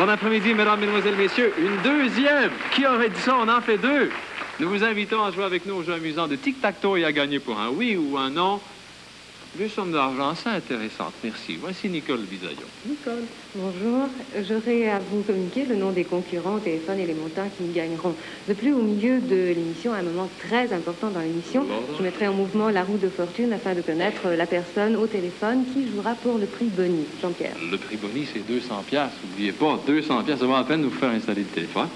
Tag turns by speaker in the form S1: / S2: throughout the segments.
S1: Bon après-midi, mesdames, mesdemoiselles, messieurs. Une deuxième. Qui aurait dit ça? On en fait deux. Nous vous invitons à jouer avec nous au jeu amusant de tic-tac-toe et à gagner pour un oui ou un non. Deux sommes d'argent, c'est intéressant. Merci. Voici Nicole Bisaillon. Nicole.
S2: Bonjour. J'aurai à vous communiquer le nom des concurrents au téléphone et les montants qui gagneront. De plus, au milieu de l'émission, à un moment très important dans l'émission, je mettrai en mouvement la roue de fortune afin de connaître la personne au téléphone qui jouera pour le prix Bonnie. Jean-Pierre.
S1: Le prix Bonnie, c'est 200 $. N'oubliez pas, 200 $. Ça va à peine nous faire installer le téléphone.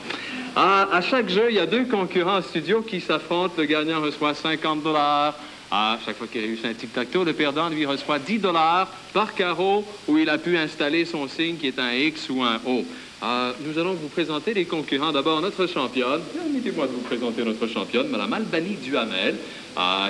S1: À chaque jeu, il y a deux concurrents en studio qui s'affrontent. Le gagnant reçoit 50 $. À chaque fois qu'il réussit un tic-tac-toe, le perdant, lui, reçoit 10 $ par carreau où il a pu installer son signe qui est un X ou un O. Nous allons vous présenter les concurrents. D'abord, notre championne. Permettez-moi de vous présenter notre championne, Mme Albanie Duhamel,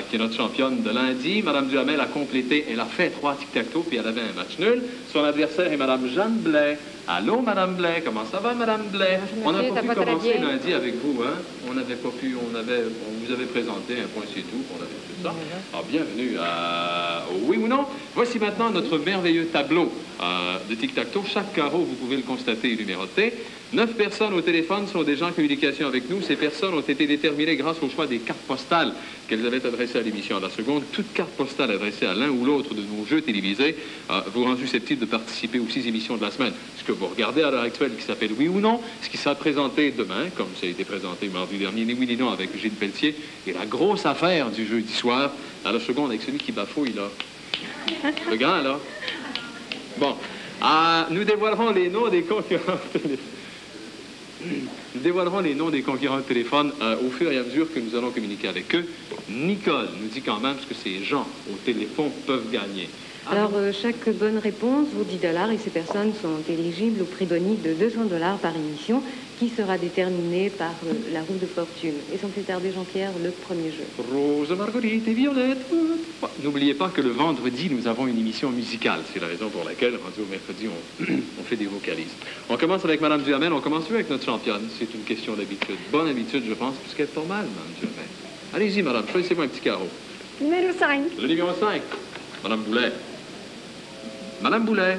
S1: qui est notre championne de lundi. Mme Duhamel a complété, elle a fait 3 tic-tac-toe, puis elle avait un match nul. Son adversaire est Mme Jeanne Blais. Allô, Mme Blais, comment ça va, Mme Blais? On n'a pas pu commencer lundi avec vous, hein? On n'avait pas pu, on vous avait présenté un point, c'est tout, on avait fait ça. Alors, bienvenue à Oui ou non. Voici maintenant notre merveilleux tableau de tic-tac-toe. Chaque carreau, vous pouvez le constater, est numéroté. 9 personnes au téléphone sont déjà en communication avec nous. Ces personnes ont été déterminées grâce au choix des cartes postales qu'elles avaient adressées à l'émission à la seconde. Toute carte postale adressée à l'un ou l'autre de nos jeux télévisés vous rend susceptible de participer aux 6 émissions de la semaine. Ce que vous regardez à l'heure actuelle qui s'appelle Oui ou non, ce qui sera présenté demain, comme ça a été présenté mardi dernier, ni oui ni non avec Gilles Pelletier, et la grosse affaire du jeudi soir, à la seconde avec celui qui bafouille, là. Le grand, là. Bon. Nous dévoilerons les noms des concurrents téléphone. Nous dévoilerons les noms des concurrents de téléphone au fur et à mesure que nous allons communiquer avec eux. Nicole nous dit quand même ce que ces gens au téléphone peuvent gagner.
S2: Alors, chaque bonne réponse vaut 10 $ et ces personnes sont éligibles au prix Bonnie de 200 $ par émission qui sera déterminé par la roue de fortune. Et sans plus tarder, Jean-Pierre, le premier jeu.
S1: Rose, Marguerite et Violette. N'oubliez pas que le vendredi, nous avons une émission musicale. C'est la raison pour laquelle, rendu au mercredi, on fait des vocalises. On commence avec Mme Duhamel. On commence avec notre championne. C'est une question d'habitude. Bonne habitude, je pense, puisqu'elle est pas mal, Mme Duhamel. Allez-y, madame. Choisissez-moi un petit carreau.
S3: Numéro 5.
S1: Le numéro 5. Madame Boulet. Madame Boulet.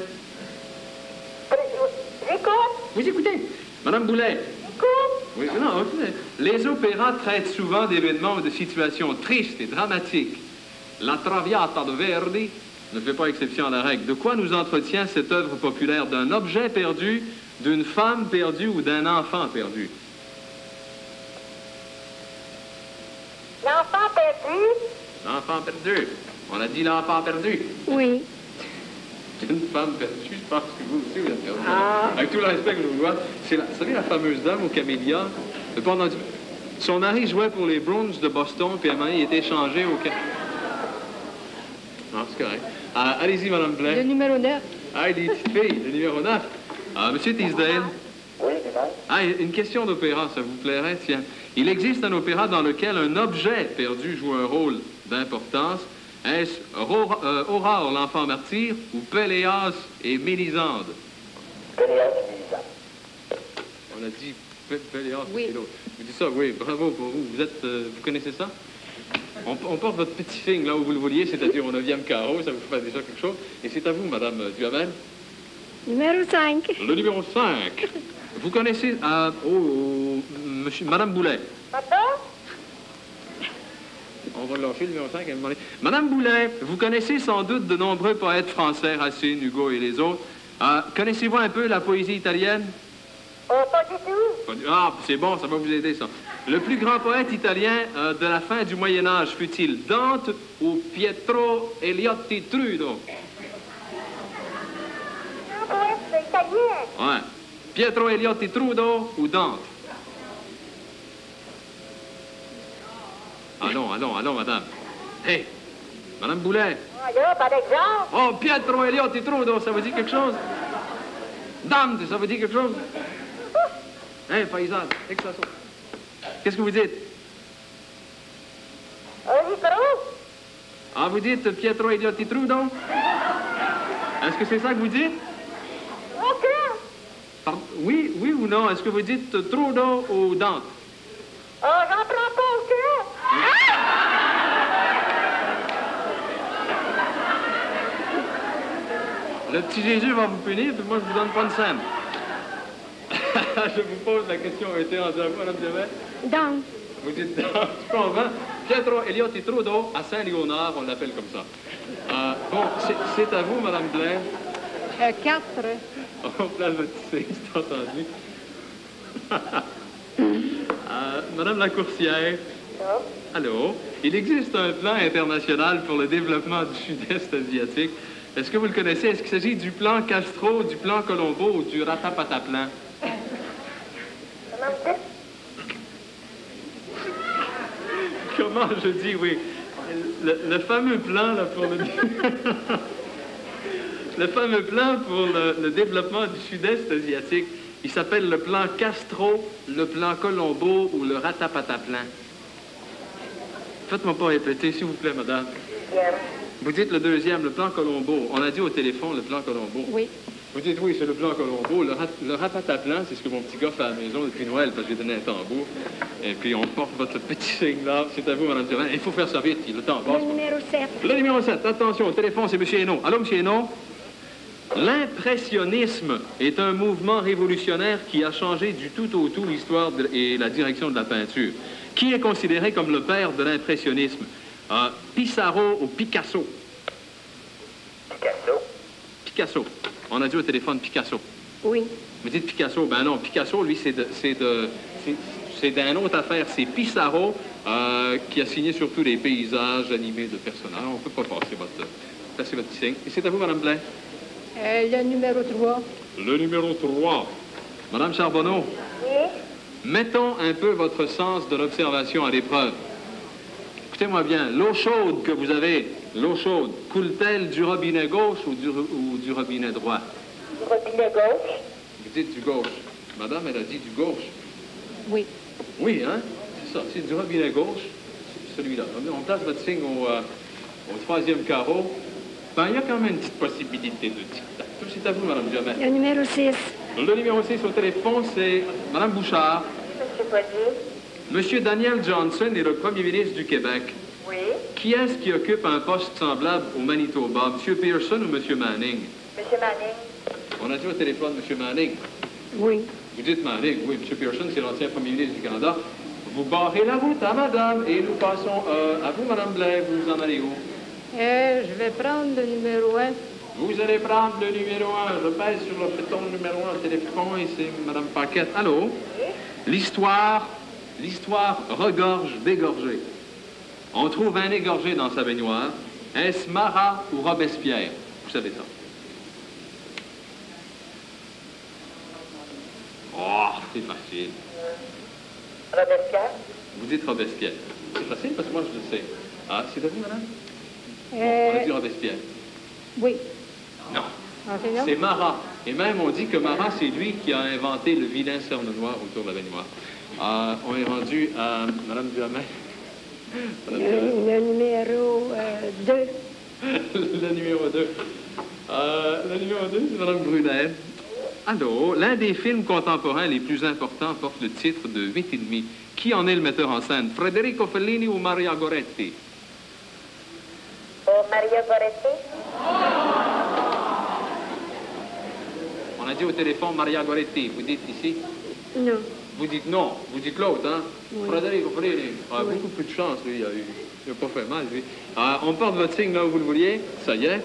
S3: J'écoute.
S1: Vous écoutez. Madame Boulet.
S3: J'écoute.
S1: Oui, non, les opéras traitent souvent d'événements ou de situations tristes et dramatiques. La Traviata de Verdi ne fait pas exception à la règle. De quoi nous entretient cette œuvre populaire? D'un objet perdu, d'une femme perdue ou d'un enfant perdu?
S3: L'enfant perdu.
S1: L'enfant perdu. On a dit l'enfant perdu.
S3: Oui.
S1: Une femme perdue, je pense que vous aussi, vous êtes perdu. Avec tout le respect que je vous dois, c'est vous savez la fameuse dame au camélia? Son mari jouait pour les Browns de Boston, puis à un moment, il était échangé au... Non, c'est correct. Allez-y, Mme Blais.
S3: Le numéro 9.
S1: Les petites filles, le numéro 9. Monsieur Teasdale.
S4: Oui, dis-moi.
S1: Une question d'opéra, ça vous plairait, tiens. Il existe un opéra dans lequel un objet perdu joue un rôle d'importance. Est-ce Aurore, l'enfant martyr, ou Péléas et Mélisande?
S4: Péléas et Mélisande.
S1: On a dit Péléas
S2: oui.
S1: et l'autre. Vous dites ça, oui, bravo pour vous. Vous connaissez ça? On porte votre petit finger là où vous le vouliez, c'est-à-dire au 9e carreau, ça vous fait déjà quelque chose. Et c'est à vous, Madame Duhamel.
S3: Numéro 5.
S1: Le numéro 5. Vous connaissez... Madame Boulet.
S3: Pardon?
S1: On va lâcher le numéro 5. Madame Boulet, vous connaissez sans doute de nombreux poètes français, Racine, Hugo et les autres. Connaissez-vous un peu la poésie italienne?
S3: Pas du tout.
S1: C'est bon, ça va vous aider, ça. Le plus grand poète italien de la fin du Moyen-Âge fut-il Dante ou Pietro Eliotti Trudo?
S3: Un poète italien.
S1: Ouais. Pietro Eliotti Trudo ou Dante? Allons, madame. Hé, Madame Boulet.
S3: Là, par exemple.
S1: Oh, Pietro Eliotti Trudo, ça vous dit quelque chose? Dante, ça vous dit quelque chose? Hé, paysanne, que ça saute. Qu'est-ce que vous dites? Vous dites Pietro Eliotti Trudo? Est-ce que c'est ça que vous dites? Oui ou non? Est-ce que vous dites Trudo ou Dante?
S3: J'en prends pas aucun.
S1: Le petit Jésus va vous punir, puis moi, je vous donne pas une scène. Je vous pose la question éternelle à vous, Mme Duhamel.
S2: Dans.
S1: Vous dites dans. Je comprends. Pietro Eliotti Trudeau, à Saint-Léonard, on l'appelle comme ça. Bon, c'est à vous, Mme Blair.
S2: 4.
S1: On place votre signe, c'est entendu. Madame la coursière. Allô? Il existe un plan international pour le développement du Sud-Est asiatique. Est-ce que vous le connaissez? Est-ce qu'il s'agit du plan Castro, du plan Colombo ou du Ratapataplan? Comment je dis, oui? Le fameux plan là, pour le... le fameux plan pour le développement du Sud-Est asiatique, il s'appelle le plan Castro, le plan Colombo ou le Ratapataplan. Faites-moi pas répéter, s'il vous plaît, madame. Vous dites le deuxième, le plan Colombo. On a dit au téléphone le plan Colombo.
S2: Oui.
S1: Vous dites oui, c'est le plan Colombo. Le Ratapataplan, c'est ce que mon petit gars fait à la maison depuis Noël, parce que j'ai donné un tambour. Et puis on porte votre petit signe là. C'est à vous, madame Duhamel. Il faut faire ça vite, le temps passe.
S3: Le numéro 7.
S1: Le numéro 7, attention, au téléphone, c'est M. Hainaut. Allô, M. Hainaut? L'impressionnisme est un mouvement révolutionnaire qui a changé du tout au tout l'histoire et la direction de la peinture. Qui est considéré comme le père de l'impressionnisme? Pissarro ou Picasso?
S4: Picasso.
S1: Picasso. On a dit au téléphone Picasso.
S2: Oui.
S1: Vous dites Picasso? Ben non, Picasso, lui, c'est d'une autre affaire. C'est Pissarro qui a signé surtout les paysages animés de personnages. On ne peut pas passer votre signe. Et c'est à vous, Mme Blain?
S2: Le numéro 3.
S1: Le numéro 3. Madame Charbonneau?
S3: Oui.
S1: Mettons un peu votre sens de l'observation à l'épreuve. Écoutez-moi bien, l'eau chaude que vous avez, l'eau chaude, coule-t-elle du robinet gauche ou du robinet droit?
S3: Du robinet gauche.
S1: Vous dites du gauche. Madame, elle a dit du gauche.
S2: Oui.
S1: Oui, hein? C'est ça, c'est du robinet gauche, c'est celui-là. On place votre signe au troisième carreau. Ben, il y a quand même une petite possibilité de tic-tac. C'est à vous, Mme Duhamel.
S2: Le numéro 6.
S1: Le numéro 6 au téléphone, c'est Mme Bouchard.
S3: Monsieur Poirier.
S1: Monsieur Daniel Johnson est le premier ministre du Québec.
S3: Oui.
S1: Qui est-ce qui occupe un poste semblable au Manitoba? M. Pearson ou M. Manning?
S3: Monsieur Manning.
S1: On a dit au téléphone M. Manning.
S2: Oui.
S1: Vous dites Manning, oui. M. Pearson, c'est l'ancien premier ministre du Canada. Vous barrez la route à madame et nous passons à vous, Mme Blair. Vous en allez où?
S2: Je vais prendre le numéro 1.
S1: Vous allez prendre le numéro 1. Je pèse sur le bouton numéro 1 au téléphone et c'est Mme Paquette. Allô? L'histoire regorge d'égorgés. On trouve un égorgé dans sa baignoire. Est-ce Marat ou Robespierre? Vous savez ça. Oh, c'est facile.
S3: Robespierre.
S1: Vous dites Robespierre. C'est facile parce que moi, je le sais. Ah, c'est à vous, madame? On a dit Robespierre.
S2: Oui.
S1: Non.
S2: Ah,
S1: C'est Marat. Et même, on dit que Marat, c'est lui qui a inventé le vilain cerne noir autour de la baignoire. On est rendu à Mme Duhamel.
S2: Le numéro 2.
S1: Le numéro 2. Le numéro 2, c'est Mme Brunet. Alors, l'un des films contemporains les plus importants porte le titre de 8,5. Qui en est le metteur en scène? Federico Fellini ou Maria Goretti?
S3: Maria Goretti.
S1: On a dit au téléphone Maria Goretti. Vous dites ici?
S2: Non.
S1: Vous dites non. Vous dites l'autre, hein?
S2: Oui.
S1: Federico Fellini. Ah,
S2: Oui.
S1: Beaucoup plus de chance, lui. Il n'a pas fait mal, lui. On porte votre signe là où vous le vouliez. Ça y est.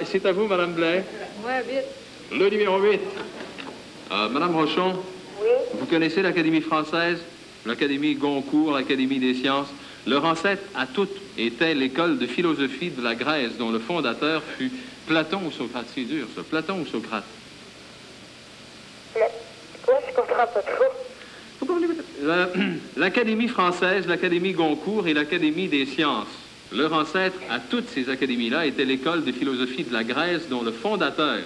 S1: C'est à vous, Mme Blair.
S2: Ouais, vite.
S1: Le numéro 8. Madame Rochon,
S3: Oui.
S1: vous connaissez l'Académie française, l'Académie Goncourt, l'Académie des sciences. Leur ancêtre à toutes était l'école de philosophie de la Grèce, dont le fondateur fut Platon ou Socrate. C'est dur, ça. Platon ou Socrate?
S3: Quoi, je comprends pas trop.
S1: L'Académie française, l'Académie Goncourt et l'Académie des sciences. Leur ancêtre à toutes ces académies-là était l'école de philosophie de la Grèce, dont le fondateur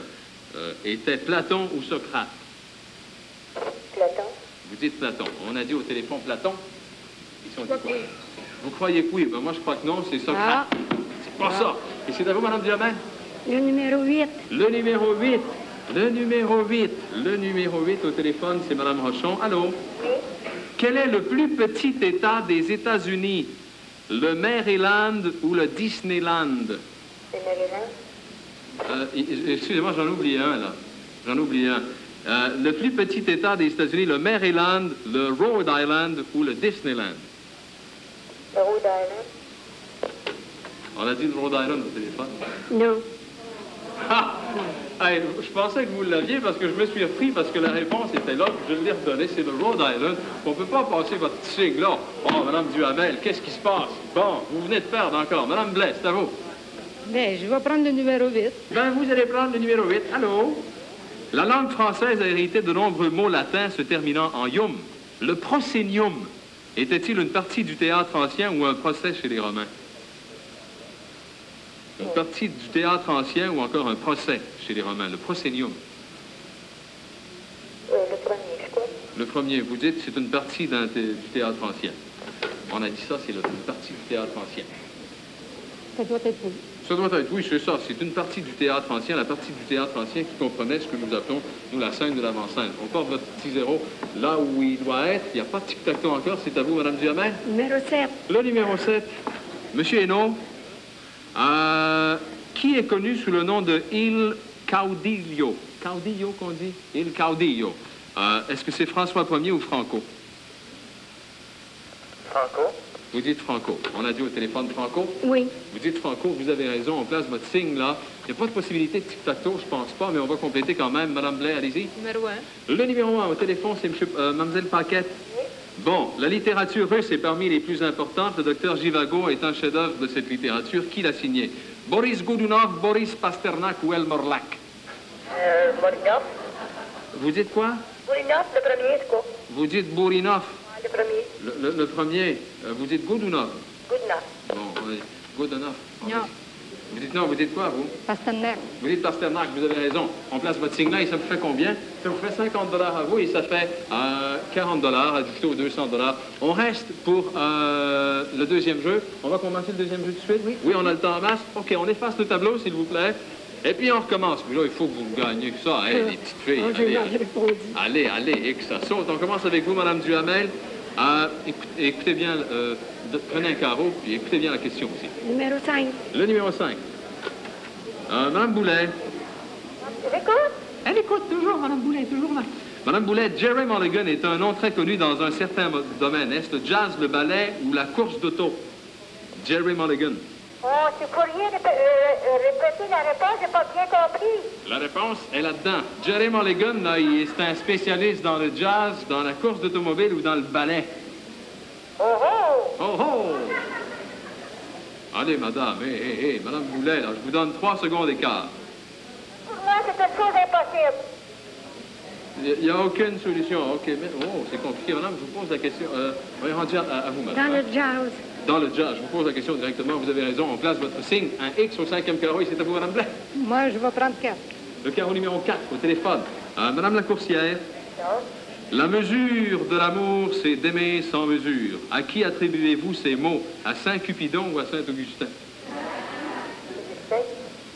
S1: était Platon ou Socrate.
S3: Platon.
S1: Vous dites Platon. On a dit au téléphone Platon. Ici, on dit quoi? Vous croyez que oui? Ben, moi, je crois que non, c'est Socrate. C'est pas ça. Et c'est à vous, Mme Duhamel?
S2: Le numéro 8.
S1: Le numéro 8. Le numéro 8. Le numéro 8 au téléphone, c'est Mme Rochon. Allô?
S3: Oui.
S1: Quel est le plus petit État des États-Unis? Le Maryland ou le Disneyland?
S3: C'est Maryland.
S1: Excusez-moi, j'en oublie un, là. J'en oublie un. Le plus petit État des États-Unis, le Maryland, le Rhode Island ou le Disneyland?
S3: Le Rhode Island.
S1: On a dit le Rhode Island au téléphone.
S2: Non.
S1: Ah! Hey, je pensais que vous l'aviez parce que je me suis repris parce que la réponse était là, je l'ai redonnée, c'est le Rhode Island. On ne peut pas passer votre petit signe là. Oh, Mme Duhamel, qu'est-ce qui se passe? Bon, vous venez de perdre encore. Mme Blais, c'est à vous.
S2: Bien, je vais prendre le numéro 8.
S1: Ben, vous allez prendre le numéro 8. Allô? La langue française a hérité de nombreux mots latins se terminant en ium. Le prosénium était-il une partie du théâtre ancien ou un procès chez les Romains? Une partie du théâtre ancien ou encore un procès chez les Romains, le prosénium.
S3: Le premier, je crois.
S1: Le premier, vous dites, c'est une partie du théâtre ancien. On a dit ça, c'est une partie du théâtre ancien.
S2: Ça doit être oui.
S1: Ça doit être, oui, c'est ça. C'est une partie du théâtre ancien, la partie du théâtre ancien qui comprenait ce que nous appelons, nous, la scène de l'avant-scène. On porte votre petit zéro là où il doit être. Il n'y a pas de tic-tac-toe encore. C'est à vous, Mme Duhamel.
S2: Numéro 7.
S1: Le numéro 7. Monsieur Hainaut, qui est connu sous le nom de Il Caudillo? Caudillo, qu'on dit? Il Caudillo. Est-ce que c'est François Ier ou Franco?
S4: Franco?
S1: Vous dites Franco. On a dit au téléphone Franco?
S2: Oui.
S1: Vous dites Franco, vous avez raison, on place votre signe là. Il n'y a pas de possibilité de tic-tac-toe, je pense pas, mais on va compléter quand même. Madame Blais, allez-y.
S2: Numéro 1.
S1: Le numéro 1 au téléphone, c'est Mademoiselle Paquette. Bon, la littérature russe est parmi les plus importantes. Le docteur Zhivago est un chef-d'œuvre de cette littérature. Qui l'a signé? Boris Godunov, Boris Pasternak ou Elmer Lack?
S3: Bourinov.
S1: Vous dites quoi?
S3: Bourinov, le premier, c'est quoi?
S1: Vous dites Bourinov.
S3: Le premier.
S1: Le premier. Vous dites Godunov.
S3: Goodenough.
S1: Bon, oui. Godunov.
S2: Non.
S1: Vous dites non, vous dites quoi, vous?
S2: Pasternak.
S1: Vous dites Pasternak, vous avez raison. On place votre signe là et ça vous fait combien? Ça vous fait 50 $ à vous et ça fait 40 $ ajouté aux 200 $. On reste pour le deuxième jeu. On va commencer le deuxième jeu tout de suite? Oui, on a le temps en masse. OK, on efface le tableau, s'il vous plaît. Et puis on recommence. Mais là, il faut que vous gagnez ça, hein, les petites filles. Allez, et que ça saute. On commence avec vous, Mme Duhamel. Écoutez bien, prenez un carreau, puis écoutez bien la question aussi.
S2: Numéro 5.
S1: Le numéro 5. Mme Boulet.
S3: J'écoute.
S1: Elle écoute toujours, Mme Boulet, toujours là. Mme Boulet, Jerry Mulligan est un nom très connu dans un certain domaine. Est-ce le jazz, le ballet ou la course d'auto? Jerry Mulligan.
S3: Oh, tu pourriez répéter la réponse, j'ai pas bien compris.
S1: La réponse est là-dedans. Jerry Mulligan, là, c'est un spécialiste dans le jazz, dans la course d'automobile ou dans le ballet.
S3: Oh oh!
S1: Oh oh! Allez, madame, Madame Boulet, là, je vous donne 3 secondes d'écart.
S3: Pour moi, c'est une chose impossible.
S1: Il n'y a aucune solution. OK, mais c'est compliqué. Madame, je vous pose la question. On est rendu à vous, madame.
S2: Dans le jazz.
S1: Dans le jazz. Je vous pose la question directement. Vous avez raison. On place votre signe, un X au 5e carreau, et c'est à vous, Madame Blais.
S2: Moi, je vais prendre 4.
S1: Le carreau numéro 4, au téléphone. Madame la coursière.
S3: Non.
S1: La mesure de l'amour, c'est d'aimer sans mesure. À qui attribuez-vous ces mots? À Saint-Cupidon ou à Saint-Augustin?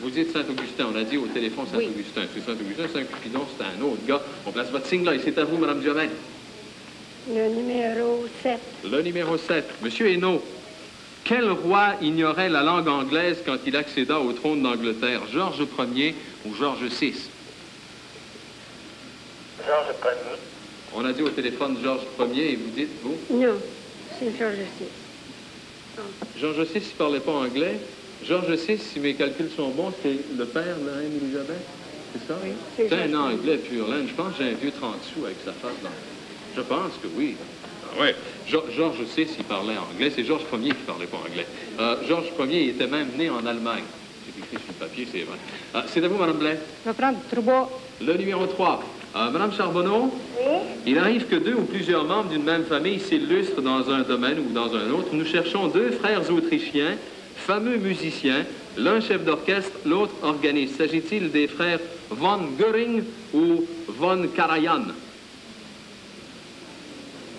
S1: Vous dites Saint-Augustin, on a dit au téléphone Saint-Augustin. Oui. C'est Saint-Augustin, Saint-Cupidon, c'est un autre gars. On place votre signe là et c'est à vous, Mme Duhamel.
S2: Le numéro 7.
S1: Le numéro 7. Monsieur Hainaut, quel roi ignorait la langue anglaise quand il accéda au trône d'Angleterre? Georges Ier ou Georges VI?
S4: Georges Ier.
S1: On a dit au téléphone Georges Ier et vous dites, vous?
S2: Non, c'est Georges VI.
S1: Georges VI, il ne parlait pas anglais. Georges VI, si mes calculs sont bons, c'est le père de la reine Élisabeth, c'est ça?
S2: Oui.
S1: C'est un anglais pur laine. Je pense que j'ai un vieux 30 sous avec sa face dans... Je pense que oui. Oui. Georges VI, il parlait anglais. C'est Georges Ier qui ne parlait pas anglais. Georges Ier, il était même né en Allemagne. C'est écrit sur le papier, c'est vrai. C'est à vous, Mme Blais.
S2: Je vais prendre 3.
S1: Le numéro 3. Mme Charbonneau.
S3: Oui?
S1: Il arrive que 2 ou plusieurs membres d'une même famille s'illustrent dans un domaine ou dans un autre. Nous cherchons 2 frères autrichiens, fameux musiciens, l'un chef d'orchestre, l'autre organiste. S'agit-il des frères von Göring ou von Karajan?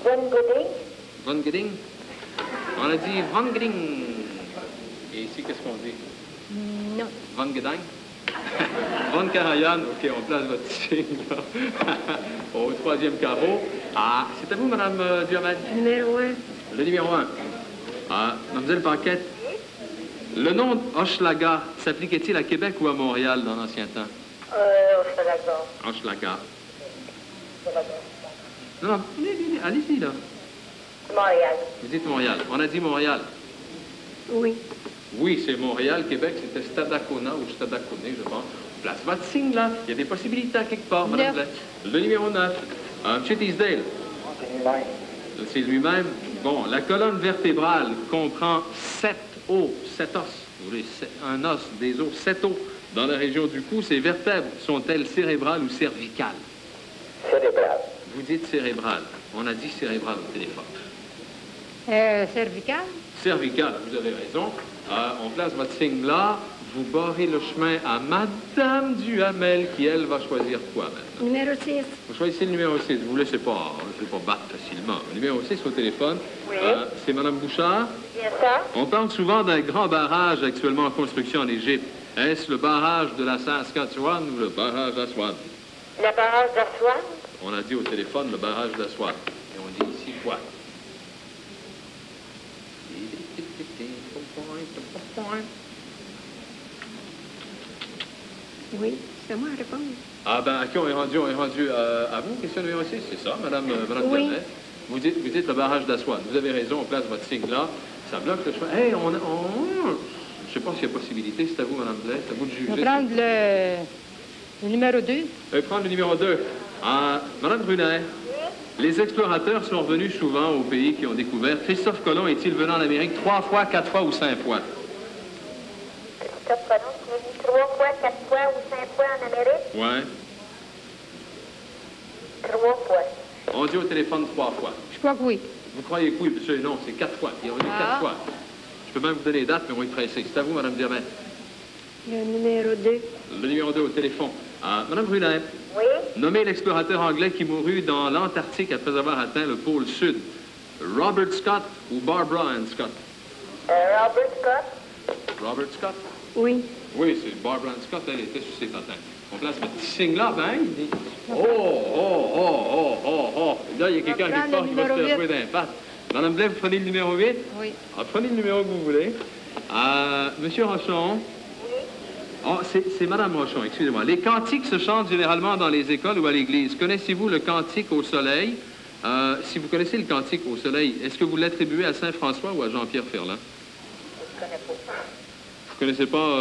S3: Von Gooding?
S1: Von Göring? On a dit von Göring. Et ici, qu'est-ce qu'on dit?
S2: Non.
S1: Von Gedang? Von Karajan, OK, on place votre signe là. Au 3e carreau. C'est à vous, Mme Duhamel.
S2: Numéro 1.
S1: Le numéro 1. Mademoiselle Paquette. Le nom Hochelaga s'appliquait-il à Québec ou à Montréal dans l'ancien temps?
S3: Hochelaga.
S1: Hochelaga. Non, non, allez-y, là.
S3: Montréal.
S1: Vous dites Montréal. On a dit Montréal.
S2: Oui.
S1: Oui, c'est Montréal. Québec, c'était Stadacona ou Stadacone, je pense. Place votre signe, là. Il y a des possibilités à quelque part, Madame Blais. Le numéro 9. M. Teasdale.
S4: C'est lui-même.
S1: C'est lui-même. Bon, la colonne vertébrale comprend 7 os, 7 os. Vous voulez, un os, des os, 7 os. Dans la région du cou, ces vertèbres sont-elles cérébrales ou cervicales?
S4: Cérébral.
S1: Vous dites cérébrale. On a dit cérébrale au téléphone.
S2: Cervical?
S1: Cervicale, vous avez raison. On place votre signe là. Vous barrez le chemin à Madame Duhamel, qui, elle, va choisir quoi maintenant?
S2: Numéro 6.
S1: Vous choisissez le numéro 6. Vous ne laissez pas, battre facilement. Le numéro 6 au téléphone,
S3: Oui.
S1: c'est Madame Bouchard.
S3: Bien ça?
S1: On parle souvent d'un grand barrage actuellement en construction en Égypte. Est-ce le barrage de la Saskatchewan ou le barrage d'Aswan?
S3: Le barrage d'Aswan?
S1: On a dit au téléphone le barrage d'Aswan. Et on dit ici quoi?
S2: Oui, c'est moi à répondre.
S1: Ah ben, à qui on est rendu? On est rendu à vous, question numéro 6, c'est ça, Madame
S2: Oui.
S1: Duhamel. Vous dites le barrage d'Aswan. Vous avez raison, on place votre signe là. Ça bloque le chemin. Hey, je sais pas s'il y a possibilité. C'est à vous, Mme Blais. C'est à vous de juger.
S2: On va prendre le numéro 2.
S1: Prendre le numéro 2. Mme Brunet, les explorateurs sont revenus souvent aux pays qui ont découvert. Christophe Colomb est-il venu en Amérique 3 fois, 4 fois ou 5 fois?
S3: Christophe Colomb, tu m'as dit 3 fois, 4 fois ou 5 fois en Amérique?
S1: Oui.
S3: 3 fois.
S1: On dit au téléphone 3 fois.
S2: Je crois que oui.
S1: Vous croyez que oui, monsieur? Non, c'est 4 fois. Il est revenu 4 fois. Je peux même vous donner les dates, mais on va y presser. C'est à vous, Mme Duhamel.
S2: Le numéro 2.
S1: Le numéro 2 au téléphone. Mme Brunet.
S3: Oui?
S1: Nommez l'explorateur anglais qui mourut dans l'Antarctique après avoir atteint le pôle sud. Robert Scott ou Barbara Ann Scott?
S3: Robert Scott?
S1: Robert Scott?
S2: Oui.
S1: Oui, c'est Barbara Ann Scott, elle était sur ses patins. On place le petit signe là, ben, il dit... Oh! Là, il y a quelqu'un qui part qui va se faire jouer d'impact. Madame Blais, vous prenez le numéro 8?
S2: Oui.
S1: Prenez le numéro que vous voulez. Monsieur Rochon. Oh, c'est Madame Rochon, excusez-moi. Les cantiques se chantent généralement dans les écoles ou à l'église. Connaissez-vous le cantique au soleil? Si vous connaissez le cantique au soleil, est-ce que vous l'attribuez à Saint-François ou à Jean-Pierre Ferland?
S3: Je ne connais pas.
S1: Vous connaissez pas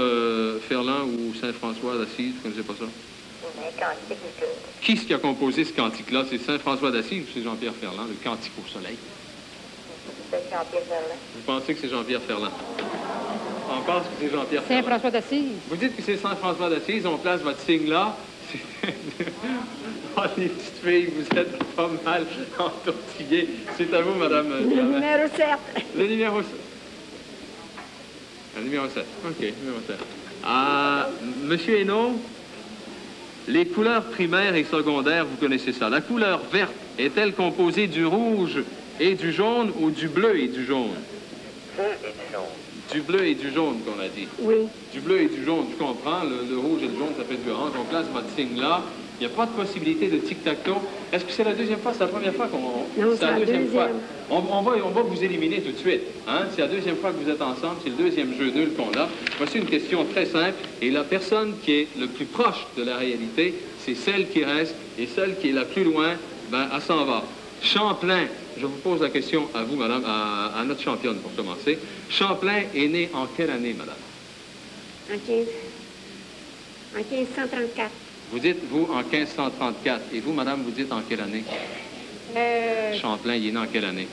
S1: Ferland ou Saint-François d'Assise? Vous connaissez pas ça?
S3: Mais cantique, que...
S1: Qui est-ce qui a composé ce cantique-là? C'est Saint-François d'Assise ou c'est Jean-Pierre Ferland, le cantique au soleil?
S3: C'est Jean-Pierre Ferland.
S1: Vous pensez que c'est Jean-Pierre Ferland? On pense que c'est Jean-Pierre Ferland.
S2: Saint-François d'Assise.
S1: Vous dites que c'est Saint-François d'Assise, on place votre signe là. Oh, les petites filles, vous êtes pas mal entortillées. C'est à vous, Madame.
S2: Le numéro 7.
S1: Le numéro 7. Le numéro 7. OK, numéro 7. Monsieur Hainaut, les couleurs primaires et secondaires, vous connaissez ça. La couleur verte est-elle composée du rouge et du jaune ou du bleu et du jaune?
S4: Bleu et du jaune.
S1: Du bleu et du jaune, qu'on a dit.
S2: Oui.
S1: Du bleu et du jaune, je comprends. Le rouge et le jaune, ça fait du orange. On place votre signe là. Il n'y a pas de possibilité de tic-tac-toe. Est-ce que c'est la deuxième fois? C'est la première fois qu'on...
S2: Non, c'est la deuxième.
S1: Fois. On va vous éliminer tout de suite. Hein? C'est la deuxième fois que vous êtes ensemble. C'est le deuxième jeu nul qu'on a. Voici une question très simple. Et la personne qui est le plus proche de la réalité, c'est celle qui reste. Et celle qui est la plus loin, ben, elle s'en va. Champlain, je vous pose la question à vous, madame, à notre championne pour commencer. Champlain est né en quelle année, madame?
S2: En 1534.
S1: Vous dites, vous, en 1534. Et vous, madame, vous dites en quelle année? Champlain, il est né en quelle année?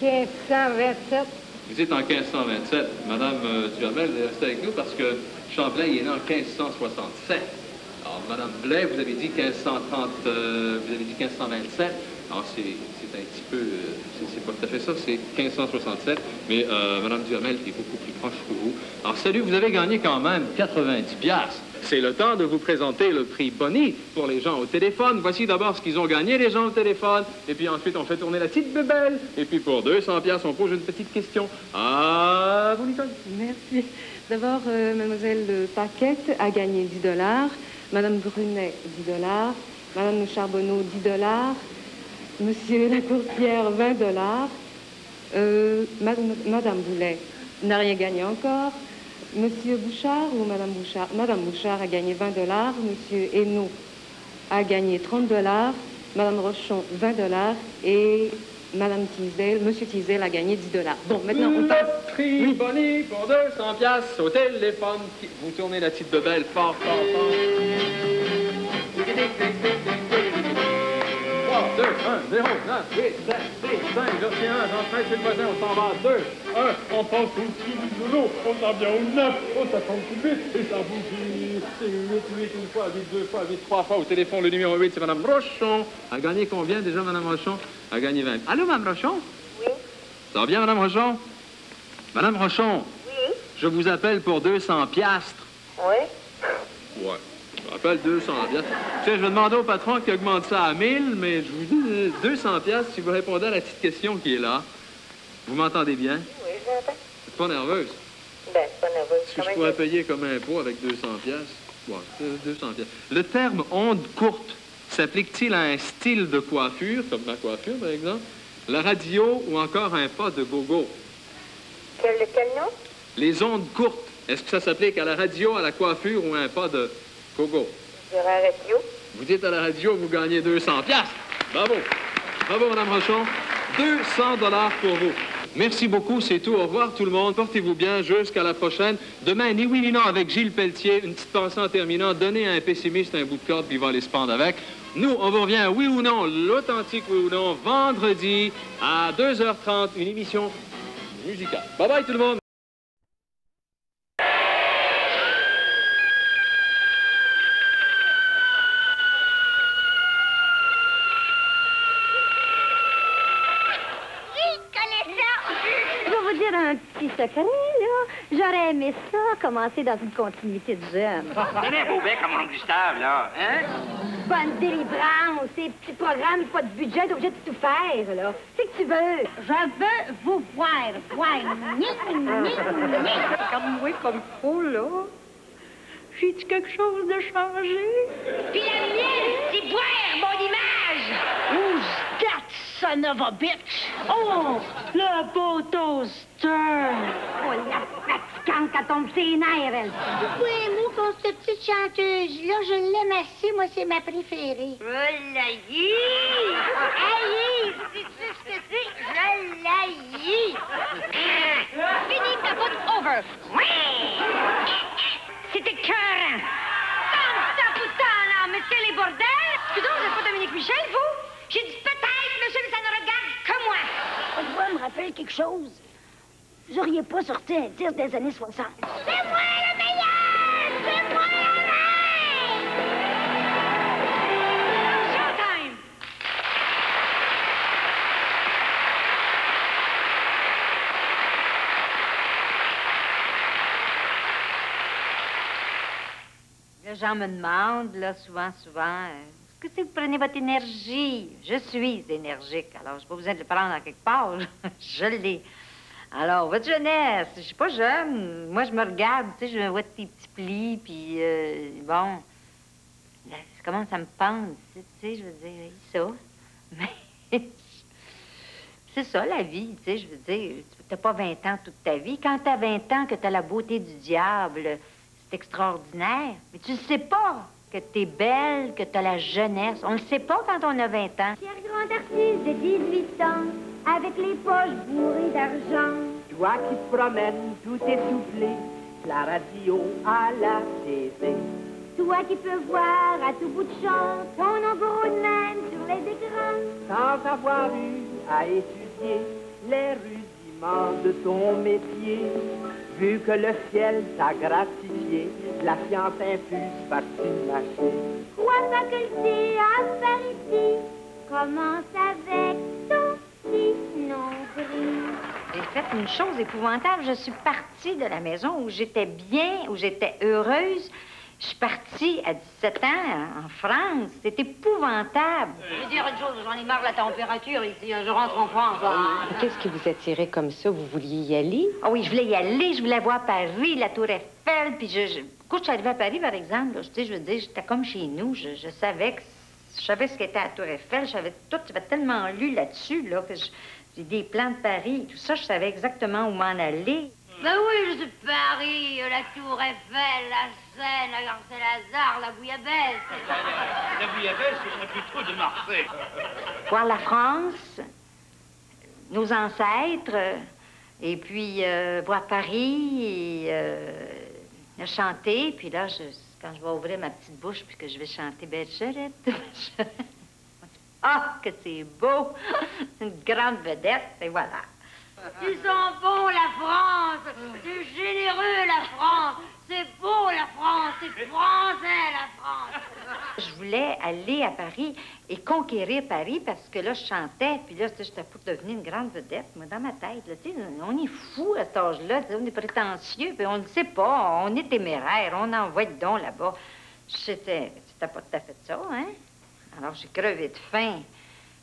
S2: 1527.
S1: Vous dites en 1527. Madame Duhamel, vous restez avec nous parce que Champlain, il est né en 1567. Alors, madame Blais, vous avez dit 1530, vous avez dit 1527. Alors, c'est un petit peu, c'est pas tout à fait ça, c'est 1567. Mais madame Duhamel est beaucoup plus proche que vous. Alors, salut, vous avez gagné quand même 90 piastres. C'est le temps de vous présenter le prix Bonnie pour les gens au téléphone. Voici d'abord ce qu'ils ont gagné, les gens au téléphone. Et puis ensuite, on fait tourner la petite bébelle. Et puis pour 200 piastres, on pose une petite question. À vous, Nicole.
S2: Merci. D'abord, mademoiselle Paquette a gagné 10 $. Madame Brunet, 10 $. Madame Charbonneau, 10 $. Monsieur Lacourtière, 20 $. Madame Boulet n'a rien gagné encore. Monsieur Bouchard ou Madame Bouchard? Madame Bouchard a gagné 20 $. Monsieur Hainaut a gagné 30 $. Madame Rochon, 20 $ et Madame Teasdale, Monsieur Teasdale a gagné 10 $. Bon, maintenant, on passe...
S1: Le prix Bonnie pour 200 piastres au téléphone. Vous tournez la petite bebelle fort, fort, fort. 3, 2, 1, 0, 9, 8, 7, 6, 5, je retiens 1, j'en fais, c'est le voisin, on s'en va. 2, 1, on passe au-dessus du boulot, on s'en vient au 9, ça tombe tout vite, et ça bouge. C'est 8 une fois, 8 deux fois, 8 3 fois. Au téléphone, le numéro 8, c'est Mme Rochon. A gagné combien déjà, Mme Rochon? A gagné 20. Allô, Mme Rochon?
S3: Oui.
S1: Ça va bien, Mme Rochon? Mme Rochon?
S3: Oui.
S1: Je vous appelle pour 200 piastres.
S3: Oui.
S1: Ouais. Je vous appelle 200 piastres. Tu sais, je vais demander au patron qu'il augmente ça à 1000, mais je vous dis 200 piastres si vous répondez à la petite question qui est là. Vous m'entendez bien?
S3: Oui, j'entends.
S1: Vous n'êtes pas nerveuse?
S3: Ben, c'est pas nerveux.
S1: Est-ce que je pourrais payer comme impôt avec 200 piastres? Ouais, 200 piastres. Le terme onde courte s'applique-t-il à un style de coiffure, comme ma coiffure, par exemple, la radio ou encore un pas de gogo?
S3: Quel nom?
S1: Les ondes courtes, est-ce que ça s'applique à la radio, à la coiffure ou à un pas de gogo?
S3: Je dirais radio.
S1: Vous dites à la radio, vous gagnez 200 piastres. Bravo. Bravo, Mme Rochon. 200 $ pour vous. Merci beaucoup, c'est tout. Au revoir tout le monde. Portez-vous bien, jusqu'à la prochaine. Demain, ni oui ni non avec Gilles Pelletier. Une petite pensée en terminant. Donnez à un pessimiste un bout de corde, puis il va aller se pendre avec. Nous, on vous revient, oui ou non, l'authentique oui ou non, vendredi à 2h30, une émission musicale. Bye-bye tout le monde.
S5: Un petit secret, là. J'aurais aimé ça, commencer dans une continuité de jeunes.
S6: Tenez un beau bec à mon oncle Gustave, là, hein?
S5: Bonne délivrance, ces petits programmes, pas de budget, t'es obligé de tout faire, là. C'est que tu veux.
S7: Je veux vous voir.
S5: Regarde-moi comme fou, là. J'ai-tu quelque chose de changé?
S7: Puis la mienne, c'est boire, mon image!
S5: Who's that son of a bitch? Oh, le beau toaster! Oh, la fatigante, elle tombe ses nerfs, elle.
S7: Oui, moi, pour cette petite chanteuse-là, je l'aime assez. Moi, c'est ma préférée.
S5: Je l'haïs!
S7: Aïe! C'est ce que c'est? Je l'haïs! Fini ta bout over!
S5: C'était écœurant! Comme ça, putain, là! Mais c'est les bordels! Putain, vous n'êtes pas Dominique Michel, vous? J'ai dit peut-être, monsieur, mais ça ne regarde que moi!
S7: Votre voix me rappelle quelque chose. Vous auriez pas sorti un disque des années 60. C'est moi le meilleur! C'est moi la reine!
S5: Showtime! Les gens me demandent, là, souvent, est-ce que si vous prenez votre énergie? Je suis énergique, alors j'ai pas besoin de le prendre en quelque part. Je l'ai. Alors, votre jeunesse, je suis pas jeune. Moi, je me regarde, tu sais, je me vois tes petits plis, puis bon, là, ça commence à me pendre, tu sais, je veux dire, ça. Mais c'est ça, la vie, tu sais, je veux dire, t'as pas 20 ans toute ta vie. Quand t'as 20 ans, que t'as la beauté du diable, c'est extraordinaire. Mais tu le sais pas que t'es belle, que t'as la jeunesse. On le sait pas quand on a 20 ans.
S7: Pierre Grand artiste de 18 ans, avec les poches bourrées d'argent.
S8: Toi qui te promènes tout essoufflé, la radio à la TV.
S7: Toi qui peux voir à tout bout de champ ton ombre de même sur les écrans.
S8: Sans avoir eu à étudier les rudiments de ton métier. Vu que le ciel t'a gratifié, la science infuse par machine.
S7: Quoi faculté à faire ici? Commence avec ton petit nombril.
S5: J'ai fait une chose épouvantable. Je suis partie de la maison où j'étais bien, où j'étais heureuse. Je suis partie à 17 ans en France. C'est épouvantable.
S7: Je vais dire une chose, j'en ai marre de la température ici. Je rentre en France.
S2: Qu'est-ce qui vous attirait comme ça? Vous vouliez y aller?
S5: Ah oui, je voulais y aller. Je voulais voir Paris, la Tour Eiffel. Puis quand je suis arrivée à Paris, par exemple, là, tu sais, je veux dire, j'étais comme chez nous. Je savais ce qu'était la Tour Eiffel. J'avais tellement lu là-dessus, là, que j'ai des plans de Paris et tout ça. Je savais exactement où m'en aller. Ben oui, je suis de Paris, la Tour Eiffel, la Seine, la gare Saint-Lazare, la Bouillabaisse.
S6: La Bouillabaisse, ce serait plutôt de Marseille.
S5: Voir la France, nos ancêtres, et puis voir Paris, et chanter, puis là, quand je vais ouvrir ma petite bouche, puis que je vais chanter Belle Charette, ah, que c'est beau! Une grande vedette, et voilà. Ils sont bons, la France! C'est généreux, la France! C'est beau, la France! C'est français, la France! Je voulais aller à Paris et conquérir Paris parce que là, je chantais, puis là, j'étais pour devenir une grande vedette, moi, dans ma tête. Là, on est fou à cet âge-là, on est prétentieux, puis on ne le sait pas, on est téméraire, on envoie de dons là-bas. C'était pas tout à fait ça, hein? Alors, j'ai crevé de faim.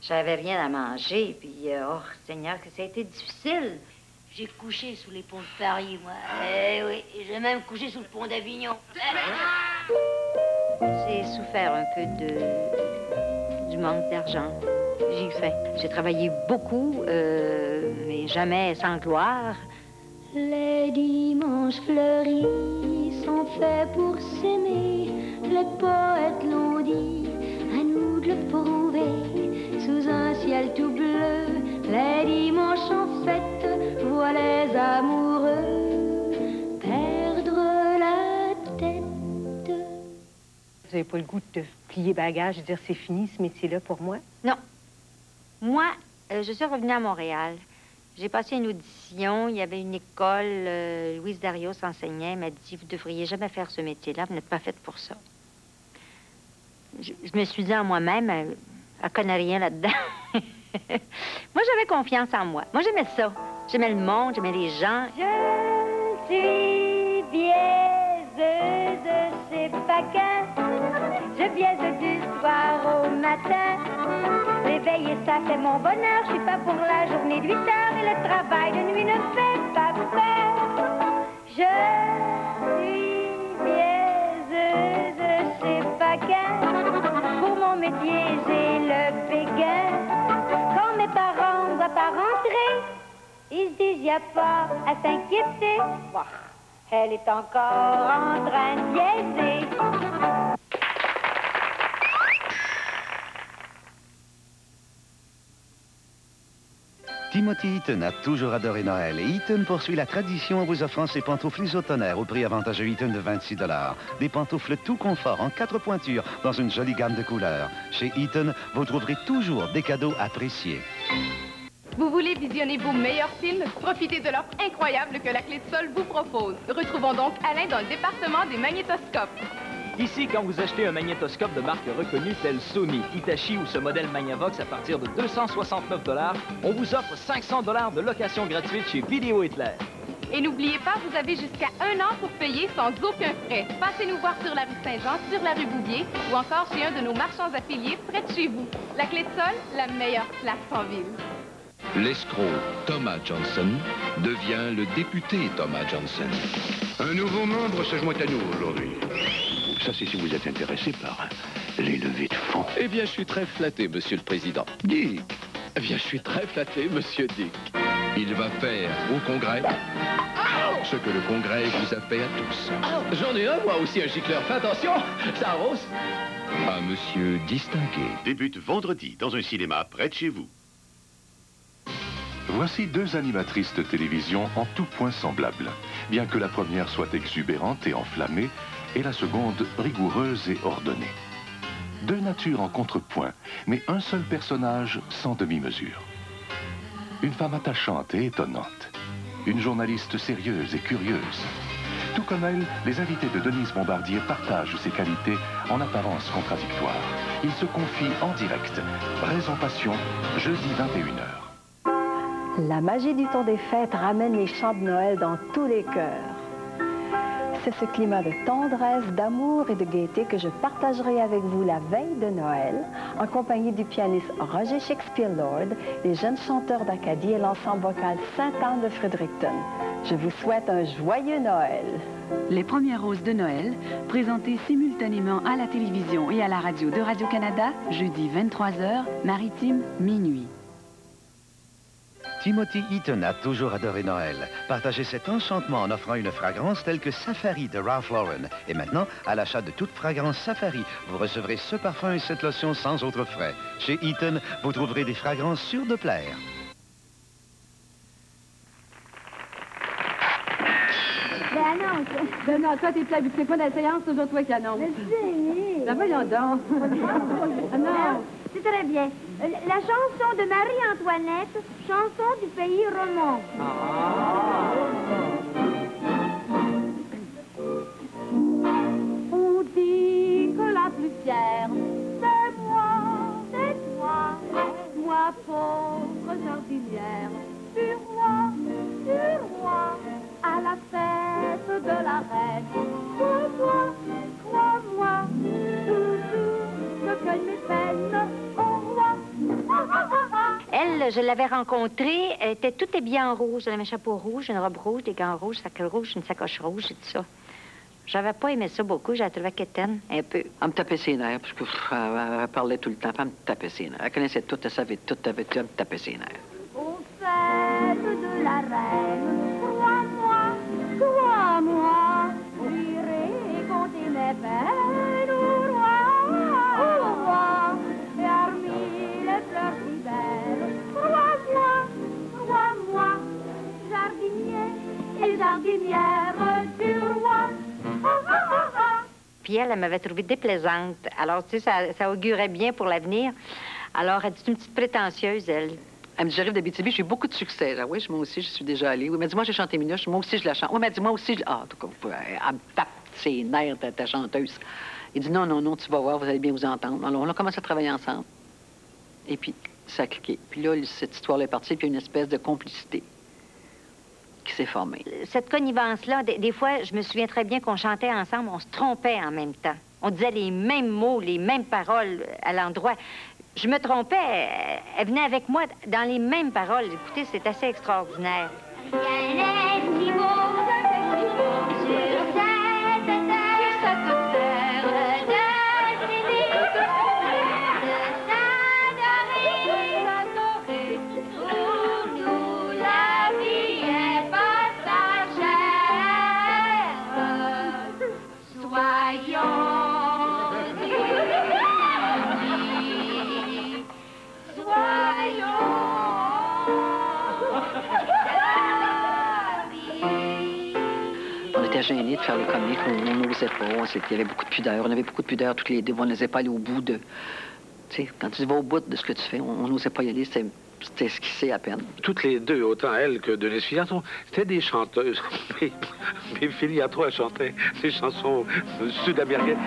S5: J'avais rien à manger, puis, oh, Seigneur, que ça a été difficile. J'ai couché sous les ponts de Paris, moi. Eh oui, j'ai même couché sous le pont d'Avignon. J'ai souffert un peu du manque d'argent. J'ai eu faim. J'ai travaillé beaucoup, mais jamais sans gloire.
S9: Les dimanches fleuris sont faits pour s'aimer. Les poètes l'ont dit, à nous de le prouver. Sous un ciel tout bleu, les dimanches en fête, voient les amoureux perdre la tête.
S2: Vous n'avez pas le goût de plier bagage et dire c'est fini ce métier-là pour moi?
S5: Non. Moi, je suis revenue à Montréal. J'ai passé une audition. Il y avait une école. Louise Darios enseignait. Elle m'a dit, vous ne devriez jamais faire ce métier-là. Vous n'êtes pas faite pour ça. Je me suis dit en moi-même, elle connaît rien là-dedans. Moi, j'avais confiance en moi. Moi, j'aimais ça. J'aimais le monde, j'aimais les gens.
S9: Je suis biaiseuse, c'est pas qu'un. Je biaise du soir au matin. Réveiller, ça fait mon bonheur. Je suis pas pour la journée de 8 heures et le travail de nuit ne fait pas peur. Je suis biaiseuse, c'est pas qu'un. Pour mon métier, j'ai le béguin. Quand mes parents ne voient pas rentrer, ils se disent, y a pas à s'inquiéter. Ouah, elle est encore en train de biaiser.
S10: Timothy Eaton a toujours adoré Noël et Eaton poursuit la tradition en vous offrant ses pantoufles isotonnerres au prix avantageux Eaton de 26 $. Des pantoufles tout confort en 4 pointures dans une jolie gamme de couleurs. Chez Eaton, vous trouverez toujours des cadeaux appréciés.
S11: Vous voulez visionner vos meilleurs films? Profitez de l'offre incroyable que la Clé de Sol vous propose. Retrouvons donc Alain dans le département des magnétoscopes.
S12: Ici, quand vous achetez un magnétoscope de marque reconnue telle Sony, Hitachi ou ce modèle Magnavox à partir de 269 $, on vous offre 500 $ de location gratuite chez Vidéo Hitler.
S11: Et n'oubliez pas, vous avez jusqu'à 1 an pour payer sans aucun frais. Passez nous voir sur la rue Saint-Jean, sur la rue Bouvier ou encore chez un de nos marchands affiliés près de chez vous. La Clé de Sol, la meilleure place en ville.
S13: L'escroc Thomas Johnson devient le député Thomas Johnson.
S14: Un nouveau membre se joint à nous aujourd'hui. Ça, c'est si vous êtes intéressé par les levées de fonds.
S13: Eh bien, je suis très flatté, Monsieur le Président.
S14: Dick.
S13: Eh bien, je suis très flatté, Monsieur Dick. Il va faire au Congrès ce que le Congrès vous a fait à tous.
S12: J'en ai un, moi aussi, un gicleur. Fais attention, ça arrose.
S13: Un monsieur distingué.
S14: Débute vendredi dans un cinéma près de chez vous.
S15: Voici deux animatrices de télévision en tout point semblables. Bien que la première soit exubérante et enflammée, et la seconde rigoureuse et ordonnée. Deux natures en contrepoint, mais un seul personnage sans demi-mesure. Une femme attachante et étonnante. Une journaliste sérieuse et curieuse. Tout comme elle, les invités de Denise Bombardier partagent ses qualités en apparence contradictoires. Ils se confient en direct. Raison Passion, jeudi 21h.
S16: La magie du temps des fêtes ramène les chants de Noël dans tous les cœurs. C'est ce climat de tendresse, d'amour et de gaieté que je partagerai avec vous la veille de Noël, en compagnie du pianiste Roger Shakespeare Lord, les jeunes chanteurs d'Acadie et l'ensemble vocal Sainte-Anne de Fredericton. Je vous souhaite un joyeux Noël.
S17: Les premières roses de Noël, présentées simultanément à la télévision et à la radio de Radio-Canada, jeudi 23h, maritime, minuit.
S10: Timothy Eaton a toujours adoré Noël. Partagez cet enchantement en offrant une fragrance telle que Safari de Ralph Lauren. Et maintenant, à l'achat de toute fragrance Safari, vous recevrez ce parfum et cette lotion sans autres frais. Chez Eaton, vous trouverez des fragrances sûres de plaire.
S18: Non, toi, t'es plus habitué pas de la séance, toujours toi qui annonce. Ben voyons donc. Ah non.
S7: C'est très bien. La chanson de Marie-Antoinette, chanson du pays roman.
S18: On dit que la plus fière, c'est toi, moi, pauvre jardinière, du roi, à la fête de la reine. Crois-moi, toujours, je cueille mes peines au roi.
S5: Elle, je l'avais rencontrée, elle était toute habillée en rouge. Elle avait un chapeau rouge, une robe rouge, des gants rouges, sac rouge, une sacoche rouge et tout ça. J'avais pas aimé ça beaucoup, j'ai trouvé quétaine, un peu.
S19: Elle me tapait ses nerfs, parce qu'elle parlait tout le temps, elle me tapait ses nerfs. Elle connaissait tout, elle savait tout, elle me tapait ses nerfs.
S7: Aux fêtes de la reine, crois-moi, j'irai compter mes peines au roi, et parmi les fleurs si belles, crois-moi, jardinier et jardinière du roi.
S5: Puis elle m'avait trouvée déplaisante. Alors, tu sais, ça augurait bien pour l'avenir. Alors, elle est une petite prétentieuse, elle.
S19: Elle me dit, j'arrive d'Abitibi, j'ai eu beaucoup de succès. Ah, oui, moi aussi, je suis déjà allée. Oui, elle m'a dit, moi, j'ai chanté Minuche, moi aussi, je la chante. Oui, elle m'a dit, moi aussi, ah, en tout cas, elle me tape ses nerfs, ta chanteuse. Il dit, non, tu vas voir, vous allez bien vous entendre. Alors, on a commencé à travailler ensemble. Et puis, ça a cliqué. Puis là, cette histoire-là est partie, puis il y a une espèce de complicité qui s'est formée.
S5: Cette connivence-là, des fois, je me souviens très bien qu'on chantait ensemble, on se trompait en même temps. On disait les mêmes mots, les mêmes paroles à l'endroit. Je me trompais, elle venait avec moi dans les mêmes paroles. Écoutez, c'est assez extraordinaire.
S19: Gênés de faire le comique, on n'osait pas, il y avait beaucoup de pudeur, on avait beaucoup de pudeur toutes les deux, on n'osait pas aller au bout de... Tu sais, quand tu vas au bout de ce que tu fais, on n'osait pas y aller, c'était esquissé à peine.
S14: Toutes les deux, autant elle que Denise Filiatro, c'était des chanteuses. Mais Filiatro, elle chantait des chansons sud-américaines.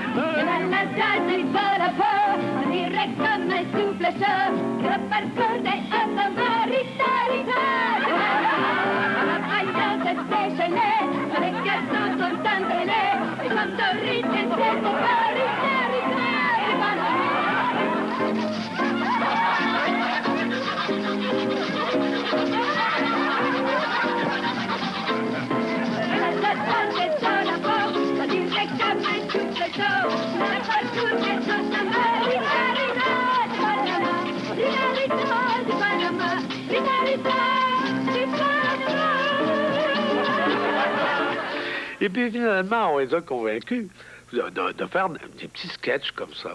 S14: Et puis finalement, on les a convaincus de faire des petits sketchs comme ça.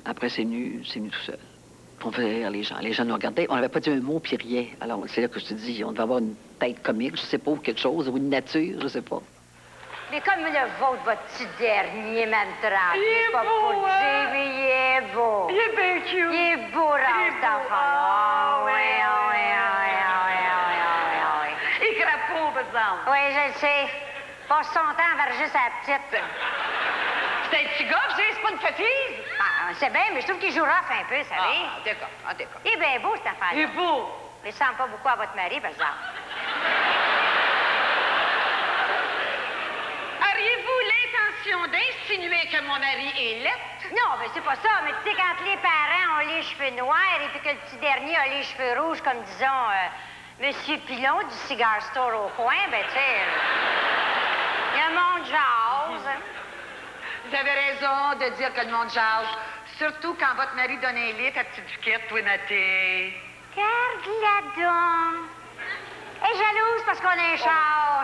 S19: Après, c'est venu tout seul. On faisait rire les gens. Les gens nous regardaient. On n'avait pas dit un mot puis rien. Alors, c'est là que je te dis, on devait avoir une tête comique, je sais pas, ou quelque chose, ou une nature, je sais pas.
S5: Mais comme le vôtre, votre petit dernier, Mme Tremblay.
S3: Il est beau, hein?
S5: Oui, il est beau.
S3: Il est bien cute.
S5: Il est beau, Ralph, cet enfant. Oui.
S3: Il crapaud, par exemple.
S5: Oui, je le sais. Passe son temps à varger sa petite.
S3: C'est un petit gars, c'est pas une fétise.
S5: Ah, c'est bien, mais je trouve qu'il joue rough un peu, ça va.
S3: Ah, d'accord.
S5: Il est bien beau, cette affaire-là.
S3: Il est beau.
S5: Il ressemble pas beaucoup à votre mari, par exemple.
S3: Auriez-vous l'intention d'insinuer que mon mari est laid?
S5: Non, mais c'est pas ça. Mais tu sais, quand les parents ont les cheveux noirs et puis que le petit dernier a les cheveux rouges, comme disons, Monsieur Pilon du Cigar Store au coin, ben tu sais, il y a un monde jase.
S3: Vous avez raison de dire que le monde jase. Surtout quand votre mari donne un lit à petite Viquette, oui, Mathé.
S5: Regarde-la donc. parce qu'on a un char.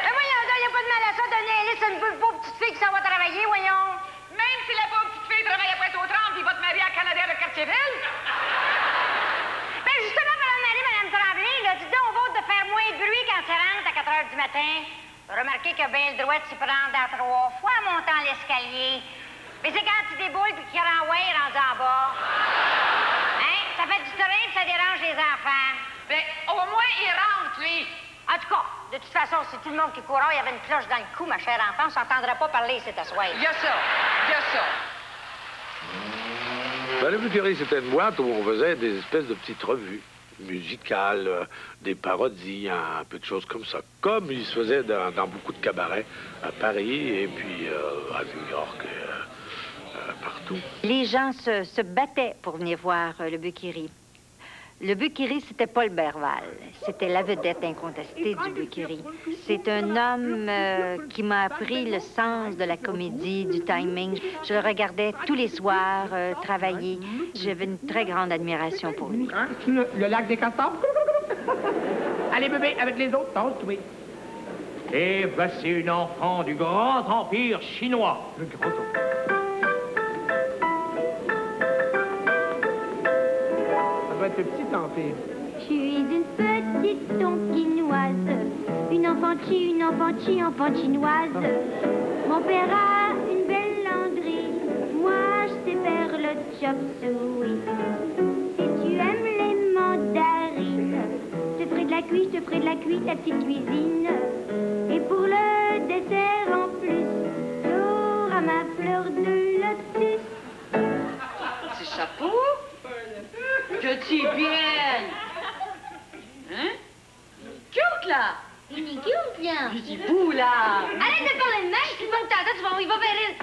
S5: Mais voyons donc, il n'y a pas de mal à ça, donner un liste à une pauvre petite fille qui s'en va travailler, voyons.
S20: Même si la pauvre petite fille travaille à Pointe-aux-Trembles, il va te marier à Canada, le quartier-ville.
S5: Ben justement, Madame Tremblay, là, dis donc, on va de faire moins de bruit quand tu rentres à 4 heures du matin. Remarquez qu'il a bien le droit de s'y prendre à 3 fois en montant l'escalier. Mais c'est quand tu déboules puis qu'il renvoie rendu en bas. Hein? Ça fait du terrain puis ça dérange les enfants.
S20: Ben, au moins, il rentre, lui.
S5: En tout cas, de toute façon, si tout le monde qui courait, il y avait une cloche dans le cou, ma chère enfant, on s'entendrait pas parler, c'était soir.
S20: Il y a ça. Il y a ça.
S14: Ben, le Bucquerie, c'était une boîte où on faisait des espèces de petites revues musicales, des parodies, un peu de choses comme ça. Comme il se faisait dans beaucoup de cabarets à Paris et puis à New York et partout.
S5: Les gens se battaient pour venir voir le Bucquerie. Le Bucquerie, c'était Paul Berval. C'était la vedette incontestée du Bucquerie. C'est un homme qui m'a appris le sens de la comédie, du timing. Je le regardais tous les soirs travailler. J'avais une très grande admiration pour lui.
S8: Hein? Le lac des castors? Allez, bébé, avec les autres, tente, oui. Et voici une enfant du grand empire chinois. Le grand empire. Le petit empire.
S9: Je suis une petite tonkinoise, une enfantinoise. Mon père a une belle landrie, moi je sais faire le chop suey. Si tu aimes les mandarines, je te ferai de la cuite, ta petite cuisine. Et pour le dessert en plus, t'auras ma fleur de lotus.
S19: Petit chapeau? Que tu es bien! Hein? Cute, là!
S9: Il est cute, là!
S19: Je dis bouh, là!
S9: Arrête de parler de même, tu vas t'entendre, il va rire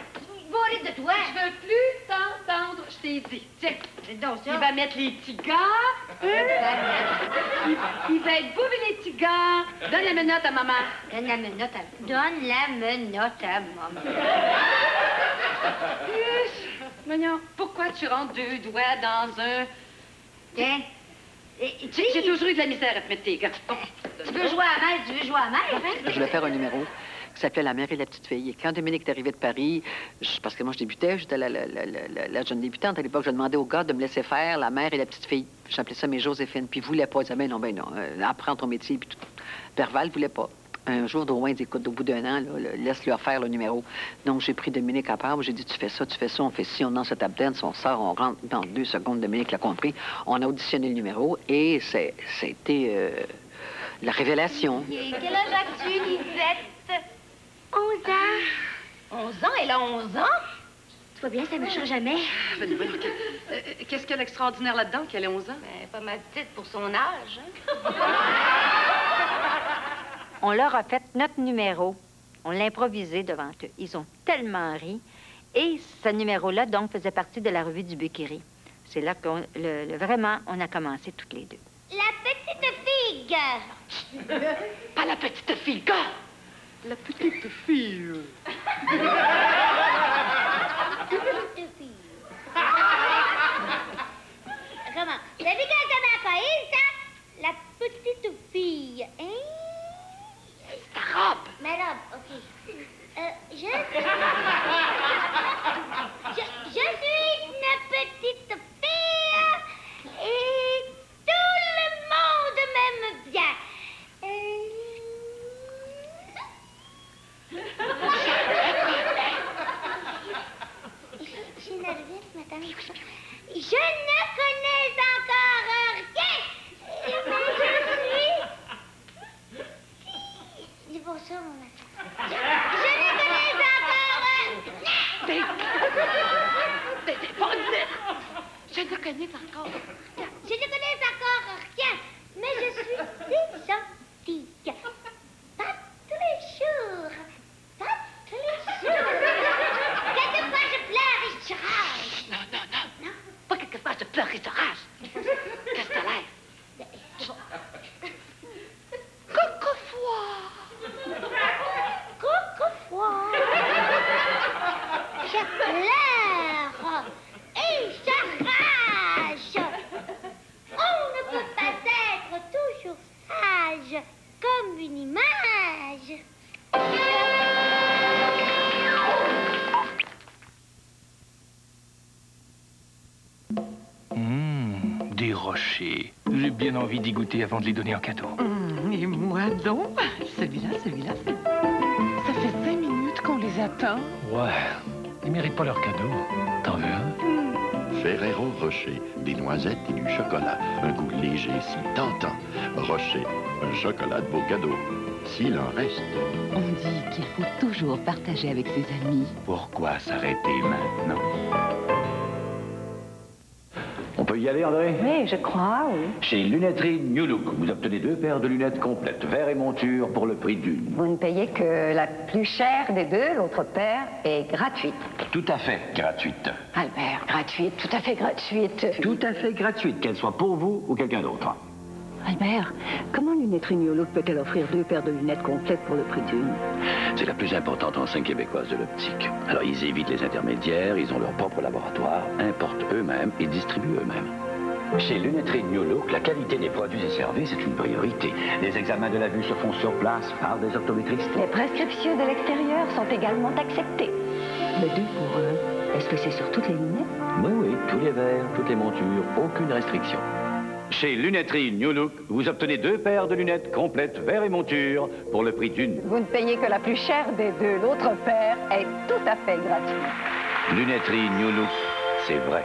S9: de toi!
S19: Je veux plus t'entendre, je t'ai dit. Tiens, il va mettre les petits gars. Il va être beau, les petits gars. Donne la menotte à maman.
S9: Donne la menotte à maman.
S19: Voyons, pourquoi tu rentres 2 doigts dans un...
S9: Tiens.
S19: J'ai toujours eu de la misère à te mettre tes gants.
S9: Tu veux jouer à mère, hein?
S19: Je voulais faire un numéro qui s'appelait La mère et la petite fille. Et quand Dominique est arrivé de Paris, parce que moi je débutais, j'étais la jeune débutante à l'époque, je demandais au gars de me laisser faire La mère et la petite fille. J'appelais ça mes Joséphine. Puis il voulait pas. Il disait, ben non, apprends ton métier. Puis tout. Perval voulait pas. Un jour, Drouin dit, écoute, au bout d'un an, laisse-leur faire le numéro. Donc, j'ai pris Dominique à part. J'ai dit, tu fais ça, on fait ci, on lance cette abdène, on sort, on rentre dans 2 secondes. Dominique l'a compris. On a auditionné le numéro et c'était la révélation.
S9: Quel âge as-tu, Lisette? 11 ans. 11 ans? Elle a 11 ans? Tu vois bien, ça ne marchera jamais.
S19: Qu'est-ce qu'il y a d'extraordinaire là-dedans, qu'elle ait 11 ans?
S9: Ben, pas mal petite pour son âge, hein?
S5: On leur a fait notre numéro. On l'a improvisé devant eux. Ils ont tellement ri. Et ce numéro-là, donc, faisait partie de la revue du Bucquerie. C'est là qu'on, vraiment, on a commencé toutes les deux.
S9: La petite fille.
S19: Pas la petite fille, gars! La petite fille.
S9: Comment? Vous avez quand ça m'a failli, ça? La petite fille, hein?
S19: Ta robe.
S9: Ma robe, OK. Je suis une petite fille et tout le monde m'aime bien. Je suis nerveuse, madame. Je ne connais encore rien, mais je suis... C'est pour ça, mon enfant. Je ne connais encore rien.
S19: T'es pas honnête.
S21: Des rochers. J'ai bien envie d'y goûter avant de les donner en cadeau.
S22: Et moi donc? Celui-là. Ça fait 5 minutes qu'on les attend.
S21: Ouais, ils méritent pas leur cadeau. T'en veux un?
S13: Ferrero Rocher, des noisettes et du chocolat. Un goût léger si tentant. Rocher, un chocolat de beau cadeau. S'il en reste.
S22: On dit qu'il faut toujours partager avec ses amis.
S23: Pourquoi s'arrêter maintenant? On peut y aller, André?
S16: Oui, je crois, oui.
S23: Chez Lunetterie New Look, vous obtenez 2 paires de lunettes complètes, verre et monture, pour le prix d'une.
S16: Vous ne payez que la plus chère des deux, l'autre paire est gratuite.
S23: Tout à fait gratuite.
S16: Albert, gratuite, tout à fait gratuite.
S23: Tout à fait gratuite, qu'elle soit pour vous ou quelqu'un d'autre.
S16: Albert, comment Lunetterie New Look peut-elle offrir 2 paires de lunettes complètes pour le prix d'une?
S23: C'est la plus importante enseigne québécoise de l'optique. Alors, ils évitent les intermédiaires, ils ont leur propre laboratoire, importent eux-mêmes et distribuent eux-mêmes. Chez Lunetterie New Look, la qualité des produits et services est une priorité. Les examens de la vue se font sur place par des optométristes.
S16: Les prescriptions de l'extérieur sont également acceptées. Le 2 pour 1, est-ce que c'est sur toutes les lunettes?
S23: Oui, tous les verres, toutes les montures, aucune restriction. Chez Lunetterie New Look, vous obtenez 2 paires de lunettes complètes, verre et monture, pour le prix d'une.
S16: Vous ne payez que la plus chère des deux. L'autre paire est tout à fait gratuite.
S23: Lunetterie New Look, c'est vrai.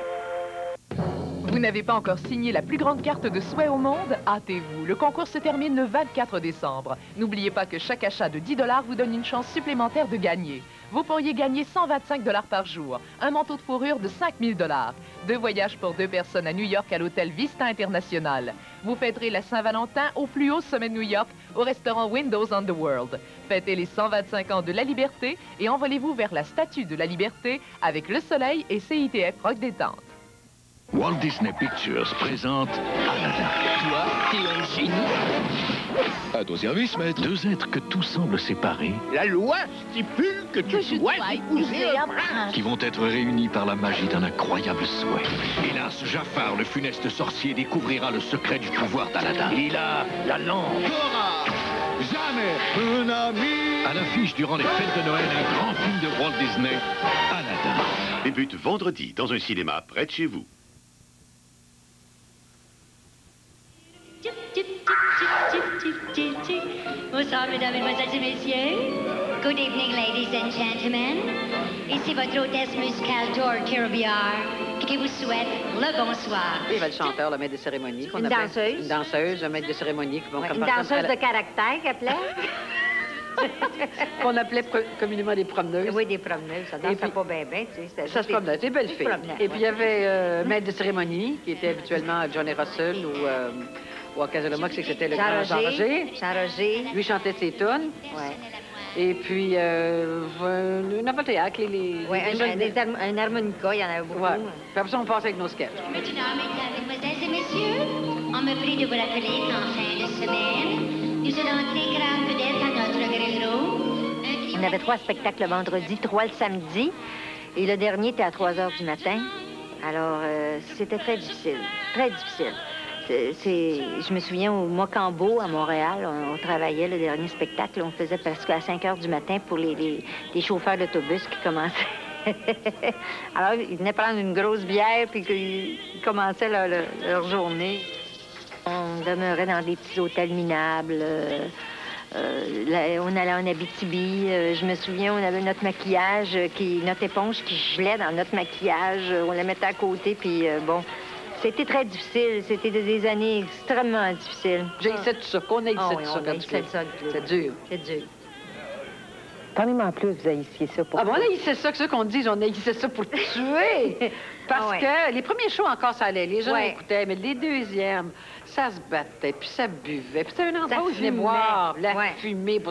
S24: Vous n'avez pas encore signé la plus grande carte de souhait au monde? Hâtez-vous. Le concours se termine le 24 décembre. N'oubliez pas que chaque achat de 10 $ vous donne une chance supplémentaire de gagner. Vous pourriez gagner 125 $ par jour, un manteau de fourrure de 5 000 $, 2 voyages pour 2 personnes à New York à l'hôtel Vista International. Vous fêterez la Saint-Valentin au plus haut sommet de New York, au restaurant Windows on the World. Fêtez les 125 ans de la liberté et envolez-vous vers la Statue de la Liberté avec le Soleil et CITF Rock Détente.
S15: Walt Disney Pictures présente Aladdin.
S22: Toi, t'es un génie.
S15: À ton service, maître. 2 êtres que tout semble séparer.
S6: La loi stipule que tu dois épouser un prince.
S15: Qui vont être réunis par la magie d'un incroyable souhait. Hélas, Jafar, le funeste sorcier, découvrira le secret du pouvoir d'Aladin.
S6: Il a la lampe.
S15: Cora, jamais un ami. À l'affiche durant les fêtes de Noël, un grand film de Walt Disney, Aladdin.
S25: Débute vendredi dans un cinéma près de chez vous.
S26: Bonsoir, mesdames, mesdemoiselles et messieurs. Good evening, ladies and gentlemen. Ici votre hôtesse musicale, Tor Kirbyar, qui vous souhaite le bonsoir.
S19: Il y avait le chanteur, le maître de cérémonie.
S5: Une danseuse.
S19: Une danseuse, le maître de cérémonie.
S5: Une danseuse de caractère, qu'elle appelait.
S19: Qu'on appelait communément des promeneuses.
S5: Oui, des promeneuses. Ça dansait pas bien, tu sais.
S19: Ça se promenait, des belles filles. Et puis, il y avait maître de cérémonie, qui était habituellement Johnny Russell ou à Casalomox, c'était le grand Jean Roger.
S5: Jean Roger.
S19: Lui chantait ses tunes.
S5: Ouais.
S19: Et puis, n'importe quoi,
S5: oui, un harmonica, il y en avait beaucoup.
S19: Ouais. Puis après ça, on passe avec nos sketchs.
S26: Maintenant, mesdames et messieurs, on me prie de vous rappeler qu'en fin de semaine, nous allons entrer grande vedette à notre grill room.
S5: On avait 3 spectacles le vendredi, 3 le samedi, et le dernier était à 3 heures du matin. Alors, c'était très difficile, très difficile. Je me souviens, au Mocambo, à Montréal, on travaillait le dernier spectacle. On faisait presque à 5 heures du matin pour les chauffeurs d'autobus qui commençaient. Alors, ils venaient prendre une grosse bière, puis ils commençaient leur journée. On demeurait dans des petits hôtels minables. On allait en Abitibi. Je me souviens, on avait notre maquillage, notre éponge qui gelait dans notre maquillage. On la mettait à côté, puis bon... C'était très difficile. C'était des années extrêmement difficiles.
S19: J'ai essayé tout ça. Qu'on ait essayé tout ça. C'est dur.
S5: C'est dur.
S16: Parlez-moi en plus, vous haïssiez ça pour...
S19: Ah bon, on haïssait ça, que ceux qu'on dit, on haïssait ça pour tuer. Parce que les premiers shows, encore, ça allait. Les gens écoutaient, mais les deuxièmes, ça se battait, puis ça buvait. Puis c'était un endroit où ils venaient boire, la fumée.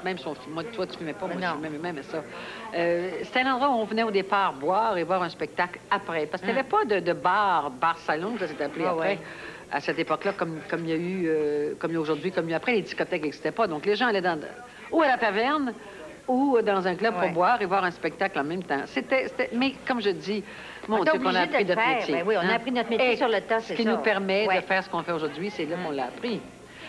S19: Même si moi, toi, tu fumais pas, moi, je fumais même ça. C'était un endroit où on venait au départ boire et voir un spectacle après. Parce qu'il n'y avait pas de bar-salon, ça s'est appelé après. À cette époque-là, comme il y a eu, comme il y a aujourd'hui, comme il y a après, les discothèques n'existaient pas. Donc, les gens allaient ou à la taverne, ou dans un club pour boire et voir un spectacle en même temps. Mais comme je dis, mon Dieu, qu'on a appris notre métier.
S5: Ben oui, on a appris notre métier sur le tas,
S19: Ce qui nous permet de faire ce qu'on fait aujourd'hui, c'est là qu'on l'a appris.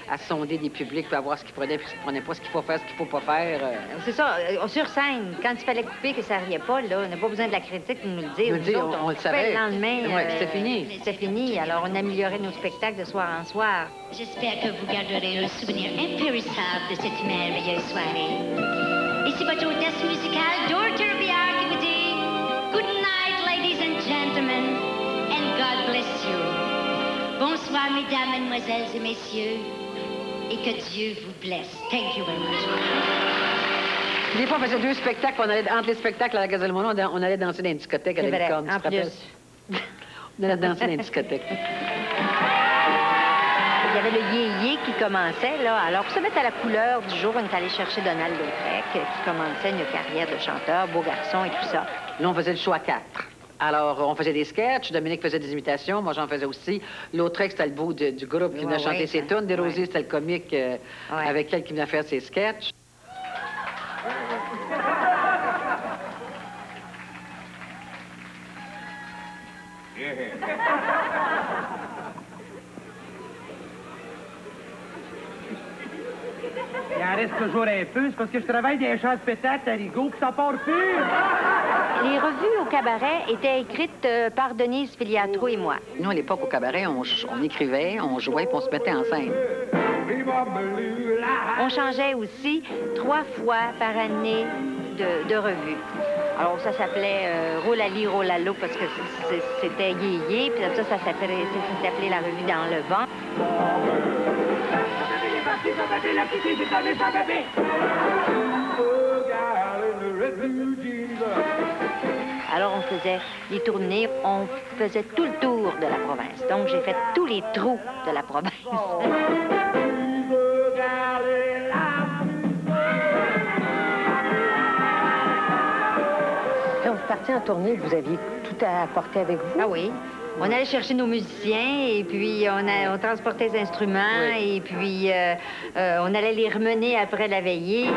S19: à sonder des publics, puis à voir ce qu'ils prenaient, puis ce qu'ils prenaient pas, ce qu'il faut faire, ce qu'il faut pas faire.
S5: C'est ça, sur scène, quand il fallait couper, que ça riait pas, là, on n'a pas besoin de la critique pour nous le dire.
S19: Nous autres, on le savait.
S5: Le lendemain,
S19: ouais, c'était fini.
S5: C'était fini, alors on améliorait nos spectacles de soir en soir.
S26: J'espère que vous garderez un souvenir impérissable de cette merveilleuse soirée. Ici votre hôtesse musicale, Dorothy Robillard, qui vous dit Good night, ladies and gentlemen, and God bless you. Bonsoir, mesdames, mesdemoiselles et messieurs, et que Dieu vous blesse. Thank you very much.
S19: Des fois, on faisait 2 spectacles, on allait, entre les spectacles à la Gazelle Monon, on allait danser dans une discothèque à la Licorne, tu te rappelles? On allait danser dans une discothèque.
S5: Il y avait le yé-yé qui commençait, là. Alors, pour se mettre à la couleur du jour, on est allé chercher Donald Lautrec, qui commençait une carrière de chanteur, beau garçon et tout ça.
S19: Là, on faisait le show à 4. Alors, on faisait des sketchs, Dominique faisait des imitations, moi j'en faisais aussi. Lautrec, c'était le beau du groupe qui venait chanter ses tunes. Desrosiers, c'était le comique avec elle qui venait faire ses sketchs.
S8: Il en reste toujours un peu, c'est parce que je travaille dans les champs de pétates à Rigaud, puis ça part plus.
S5: Les revues au cabaret étaient écrites par Denise Filiatro et moi.
S19: Nous, à l'époque, au cabaret, on écrivait, on jouait, puis on se mettait en scène.
S5: On changeait aussi 3 fois par année de revue. Alors, ça s'appelait Roulali, Roulalo, parce que c'était yé-yé, puis ça s'appelait La revue dans le vent. Alors, on faisait des tournées, on faisait tout le tour de la province. Donc, j'ai fait tous les trous de la province.
S1: Quand vous partiez en tournée, vous aviez tout à apporter avec vous?
S5: Ah oui. On allait chercher nos musiciens et puis on transportait les instruments et puis on allait les remener après la veillée.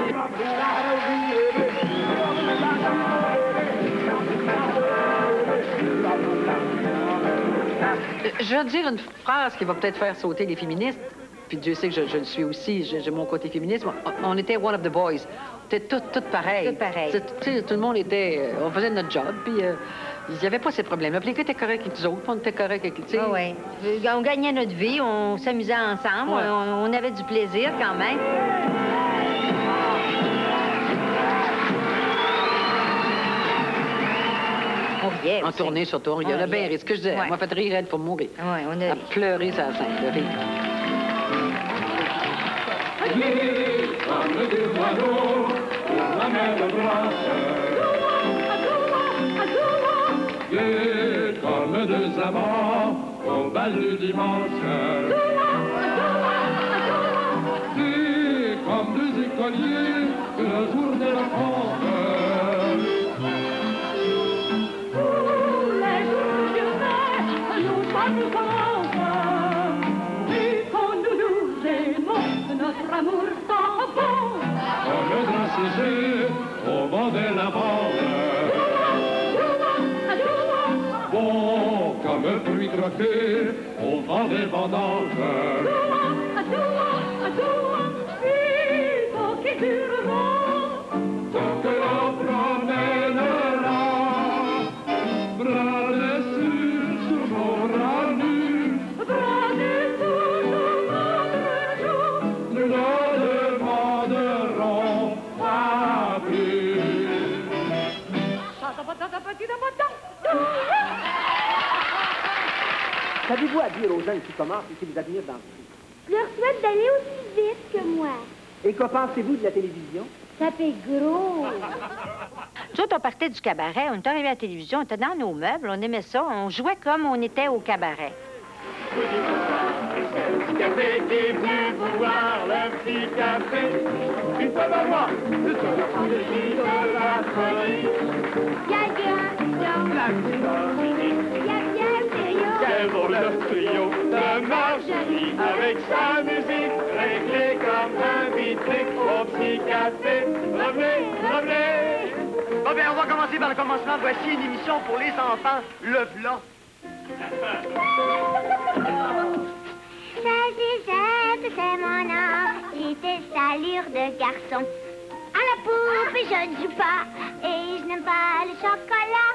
S19: Je veux dire une phrase qui va peut-être faire sauter les féministes, puis Dieu sait que je le suis aussi, j'ai mon côté féministe. On était one of the boys. On était toutes pareilles.
S5: Toutes pareilles.
S19: Tout le monde était... on faisait notre job, puis il n'y avait pas ces problèmes-là. Puis les gars étaient corrects avec nous autres, puis on était corrects avec...
S5: Ah oui. On gagnait notre vie, on s'amusait ensemble, on avait du plaisir quand même. On riait
S19: en
S5: aussi.
S19: tournée surtout, on riait. On a bien ri. Ce que je disais, on m'a fait rire, elle, pour mourir.
S5: Oui, on a
S19: ri. Pleurer, ça a scène, de rire.
S2: Comme deux amants au bal du dimanche. C'est comme deux écoliers le jour des vacances.
S9: Notre amour s'en va.
S2: On le grand séché au vent de la bande. Bon, comme un fruit croqué au vent des vendanges. Tant que l'on promènera, bras dessus sur nos bras nus. Bras dessus sur notre jour. Nous ne demanderons pas plus.
S8: Qu'avez-vous à dire aux jeunes qui commencent et qui vous admirent dans le film?
S7: Je leur souhaite d'aller aussi vite que moi.
S8: Et que pensez-vous de la télévision?
S7: Ça fait gros.
S5: Nous autres, on partait du cabaret, on est arrivé à la télévision, on était dans nos meubles, on aimait ça, on jouait comme on était au cabaret.
S2: Café qui est venu boire le petit café. Une fois par mois, le soir de la folie. C'est pour le trio de Marjorie avec sa musique réglée comme un vitrique au petit café. Revenez, revenez.
S4: Bon, bien, on va commencer par le commencement. Voici une émission pour les enfants, le v'là.
S9: C'est mon
S7: allure de garçon. À la poupée, je ne joue pas, et je n'aime pas le chocolat.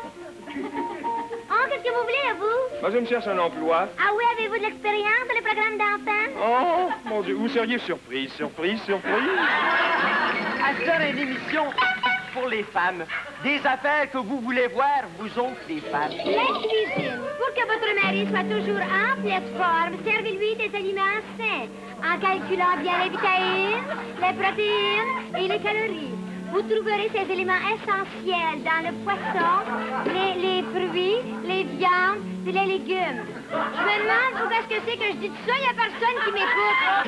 S7: Oh, qu'est-ce que vous voulez, là, vous?
S2: Moi, je me cherche un emploi.
S7: Ah oui, avez-vous de l'expérience dans les programmes d'enfants?
S2: Oh, mon Dieu, vous seriez surprise, surprise, surprise.
S4: À faire une émission pour les femmes. Des affaires que vous voulez voir, vous autres, les femmes.
S7: La cuisine. Pour que votre mari soit toujours en pleine forme, servez-lui des aliments sains, en calculant bien les vitamines, les protéines et les calories. Vous trouverez ces éléments essentiels dans le poisson, les fruits, les viandes et les légumes. Je me demande pourquoi est-ce que c'est que je dis tout ça, il n'y a personne qui m'écoute.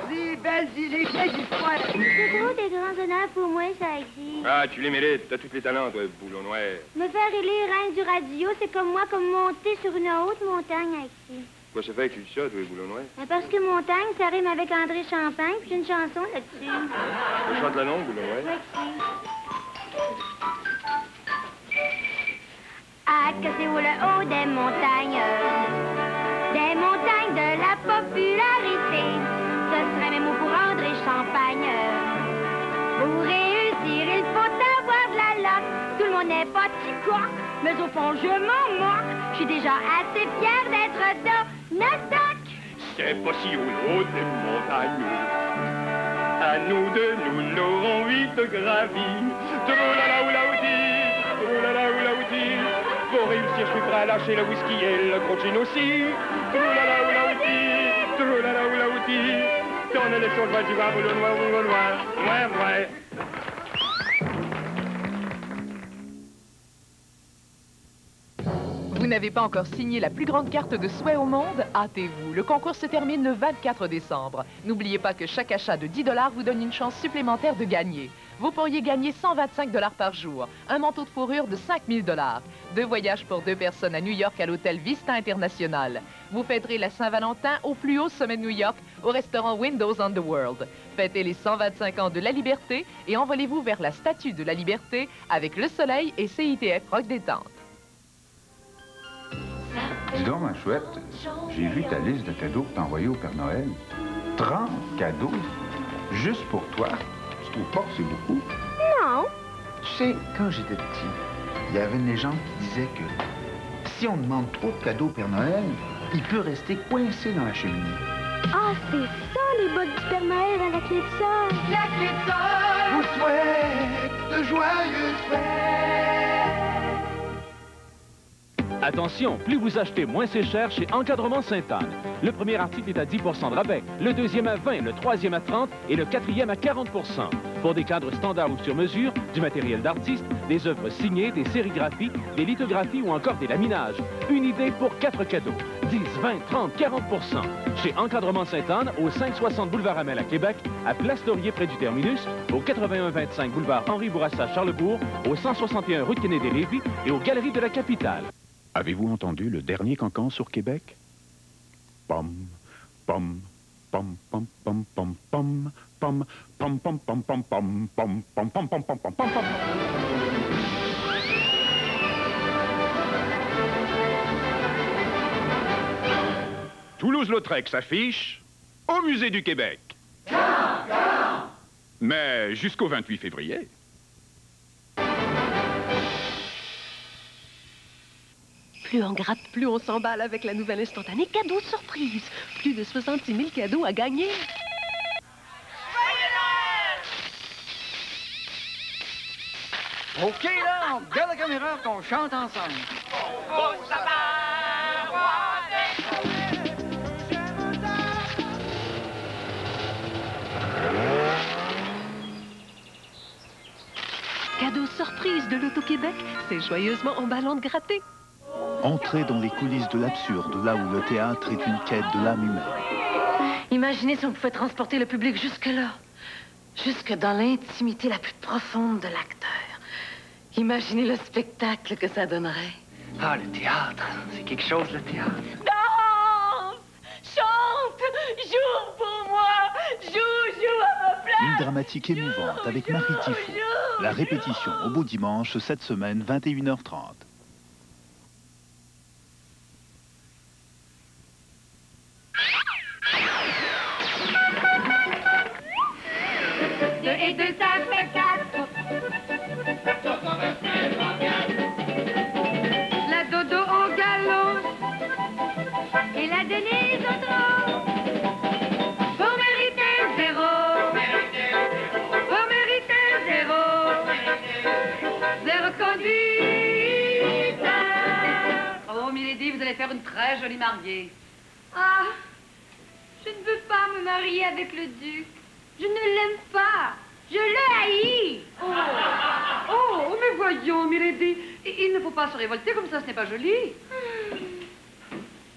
S4: Les belles histoires.
S7: C'est gros des grands honneurs pour moi, ça, ici.
S2: Ah, tu les mérites. T'as tous les talents, toi, boulon noir.
S7: Me faire élire reine du radio, c'est comme moi, comme monter sur une haute montagne, ici.
S2: Quoi, ça fait que tu dis ça, toi, boulon noir?
S7: Parce que montagne, ça rime avec André Champagne, puis j'ai une chanson là-dessus.
S2: Je chante le nom, boulon noir.
S7: Ah, que c'est où le haut des montagnes de la popularité. Ce serait même pour André Champagne. Pour réussir, il faut avoir de la loque. Tout le monde n'est pas ticoc, mais au fond, je m'en moque. Je suis déjà assez fière d'être Notoc.
S2: C'est pas si haut des montagnes. À nous deux, nous l'aurons vite gravi. Pour réussir, je suis prêt à lâcher le whisky et le gros gin aussi. Tourne les choses, vas-y, va, boulot noir. Ouais.
S24: Vous n'avez pas encore signé la plus grande carte de souhait au monde? Hâtez-vous. Le concours se termine le 24 décembre. N'oubliez pas que chaque achat de 10 $ vous donne une chance supplémentaire de gagner. Vous pourriez gagner 125 $ par jour, un manteau de fourrure de 5 000 $, 2 voyages pour 2 personnes à New York à l'hôtel Vista International. Vous fêterez la Saint-Valentin au plus haut sommet de New York, au restaurant Windows on the World. Fêtez les 125 ans de la liberté et envolez-vous vers la Statue de la Liberté avec le soleil et CITF Rock Détente.
S3: Dis donc, ma chouette, j'ai vu ta liste de cadeaux que t'as envoyée au Père Noël. 30 cadeaux, juste pour toi. Tu trouves pas que c'est beaucoup?
S7: Non.
S3: Tu sais, quand j'étais petit, il y avait une légende qui disait que si on demande trop de cadeaux au Père Noël, il peut rester coincé dans la cheminée.
S7: Ah, c'est ça, les bottes du Père Noël à la clé de sol.
S2: La clé de sol vous souhaite de joyeuses fêtes.
S10: Attention, plus vous achetez, moins c'est cher chez Encadrement Sainte-Anne. Le premier article est à 10 % de rabais, le deuxième à 20, le troisième à 30 et le quatrième à 40 %. Pour des cadres standards ou sur mesure, du matériel d'artiste, des œuvres signées, des sérigraphies, des lithographies ou encore des laminages. Une idée pour 4 cadeaux. 10, 20, 30, 40 %. Chez Encadrement Sainte-Anne, au 560 boulevard Amel à Québec, à Place Laurier près du terminus, au 8125 boulevard Henri Bourassa Charlebourg, au 161 rue de Kennedy-Lévis et aux Galeries de la Capitale.
S25: Avez-vous entendu le dernier cancan sur Québec? Pom, pom, pom, pom, pom, pom, pom, pom, pom, pom, pom, pom, pom, pom, pom, pom, pom, pom, pom, pom. Toulouse-Lautrec s'affiche au Musée du Québec. Mais jusqu'au 28 février.
S11: Plus on gratte, plus on s'emballe avec la nouvelle instantanée cadeau surprise. Plus de 66 000 cadeaux à gagner.
S4: OK, là, on regarde la caméra qu'on chante ensemble.
S11: Cadeau surprise de l'Auto-Québec, c'est joyeusement emballant de gratter.
S12: Entrez dans les coulisses de l'absurde, là où le théâtre est une quête de l'âme humaine.
S11: Imaginez si on pouvait transporter le public jusque-là, jusque dans l'intimité la plus profonde de l'acteur. Imaginez le spectacle que ça donnerait.
S4: Ah, le théâtre, c'est quelque chose, le théâtre.
S11: Danse! Chante! Joue pour moi! Joue à ma place!
S12: Une dramatique émouvante avec Marie Tifo. La répétition au Beau Dimanche cette semaine, 21h30.
S7: et 2, ça fait 4.
S11: La dodo en galop.
S7: Et la Denise au trot.
S11: Pour mériter 0. Pour mériter 0. 0 conduite. Oh, Milady, vous allez faire une très jolie mariée.
S7: Ah, je ne veux pas me marier avec le duc. Je ne l'aime pas. Je le haïs.
S11: Oh, mais voyons, Milady, il ne faut pas se révolter comme ça, ce n'est pas joli.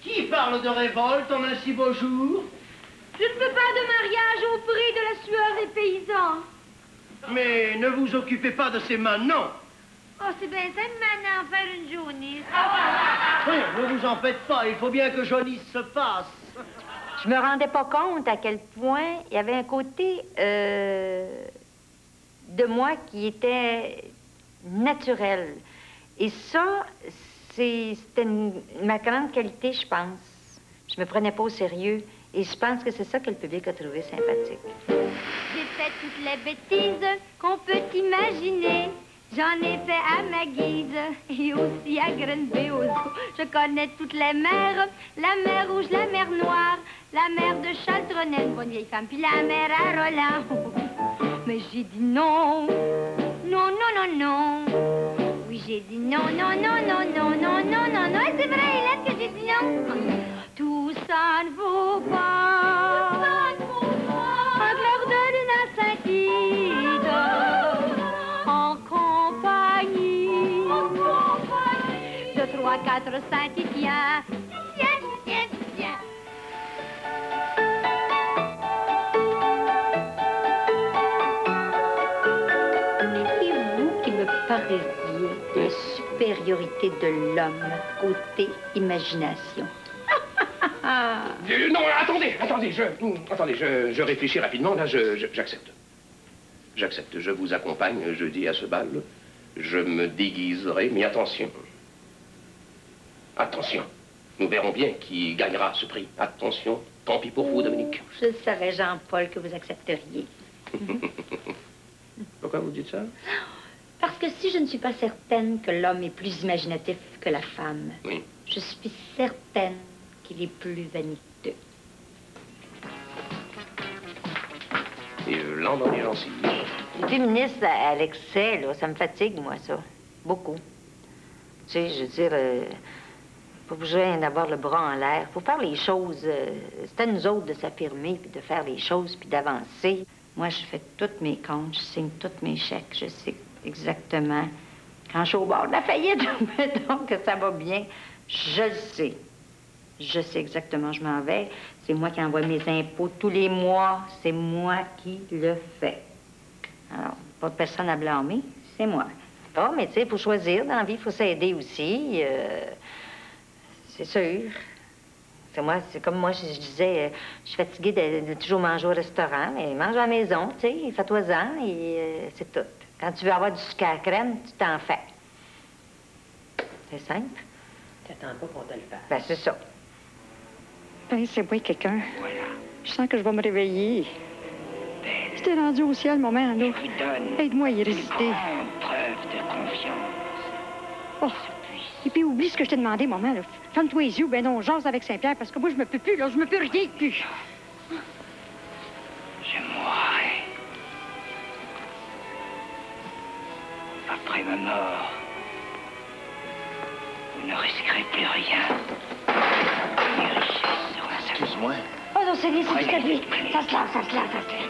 S13: Qui parle de révolte en un si beau jour?
S7: Je ne veux pas de mariage au prix de la sueur des paysans.
S13: Mais ne vous occupez pas de ces manants.
S7: Oh, c'est bien ça de maintenant faire une jaunisse.
S13: Oui, ne vous en faites pas, il faut bien que jaunisse se passe.
S5: Je me rendais pas compte à quel point il y avait un côté de moi qui était naturel. Et ça, c'était ma grande qualité, je pense. Je me prenais pas au sérieux. Et je pense que c'est ça que le public a trouvé sympathique.
S7: J'ai fait toutes les bêtises qu'on peut imaginer. J'en ai fait à ma guise et aussi à Grenby aux eaux. Je connais toutes les mers, la mer rouge, la mer noire, la mer de Chaltrenet, une bonne vieille femme, puis la mer à Roland. Mais j'ai dit non, non, non, non, non. Oui, j'ai dit non, non, non, non, non, non, non, non, non. Et c'est vrai, Hélène, que j'ai dit non. Tout ça ne vaut pas un clair de lune à Saint-Tite. De 3, 4 Saint-Étienne. Tiens, tiens, tiens.
S5: Et vous qui me parliez de la supériorité de l'homme côté imagination.
S14: Non, attendez, je réfléchis rapidement, là, j'accepte. J'accepte, je vous accompagne jeudi à ce bal. Je me déguiserai, mais attention. Attention, nous verrons bien qui gagnera ce prix. Attention, tant pis pour vous, Dominique.
S5: Je savais, Jean-Paul, que vous accepteriez.
S14: Pourquoi vous dites ça?
S5: Parce que si je ne suis pas certaine que l'homme est plus imaginatif que la femme,
S14: oui,
S5: je suis certaine qu'il est plus vaniteux.
S14: Et l'an dans les gencives.
S5: Les féministes à l'excès, là, ça me fatigue, moi, ça. Beaucoup. Tu sais, je veux dire, pas besoin d'avoir le bras en l'air. Faut faire les choses. C'est à nous autres de s'affirmer, puis de faire les choses, puis d'avancer. Moi, je fais tous mes comptes, je signe tous mes chèques. Je sais exactement. Quand je suis au bord de la faillite, mettons que ça va bien, je le sais. Je sais exactement où je m'en vais. C'est moi qui envoie mes impôts tous les mois. C'est moi qui le fais. Alors, pas de personne à blâmer, c'est moi. Ah, mais tu sais, il faut choisir dans la vie, il faut s'aider aussi. C'est sûr. C'est moi, c'est comme moi, je disais, je suis fatiguée de toujours manger au restaurant, mais mange à la maison, tu sais, fais-toi-en et c'est tout. Quand tu veux avoir du sucre à la crème, tu t'en fais. C'est simple.
S1: T'attends pas qu'on te le fasse.
S5: Ben, c'est ça.
S17: Ben, c'est moi quelqu'un.
S1: Voilà.
S17: Je sens que je vais me réveiller. Si t'es rendu au ciel, moment, là, aide-moi à y résister.
S1: Preuve de confiance.
S17: Oh. Et puis, oublie ce que je t'ai demandé, maman, là. Ferme-toi les yeux, ben non, jase avec Saint-Pierre, parce que moi, je me peux plus, là, je me peux rien plus.
S1: Je mourrai. Après ma mort, vous ne risquerez plus rien. Les richesses seront à
S17: Excuse-moi. Oh non, c'est lui, c'est lui. Ça se lave, ça se lave, ça se lave.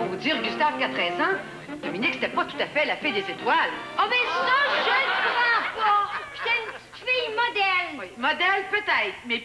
S19: Faut dire, Gustave, qu'à 13 ans, Dominique, c'était pas tout à fait la fée des étoiles.
S7: Oh, mais ça, je ne crois pas. J'étais une petite fille modèle.
S19: Oui, modèle, peut-être, mais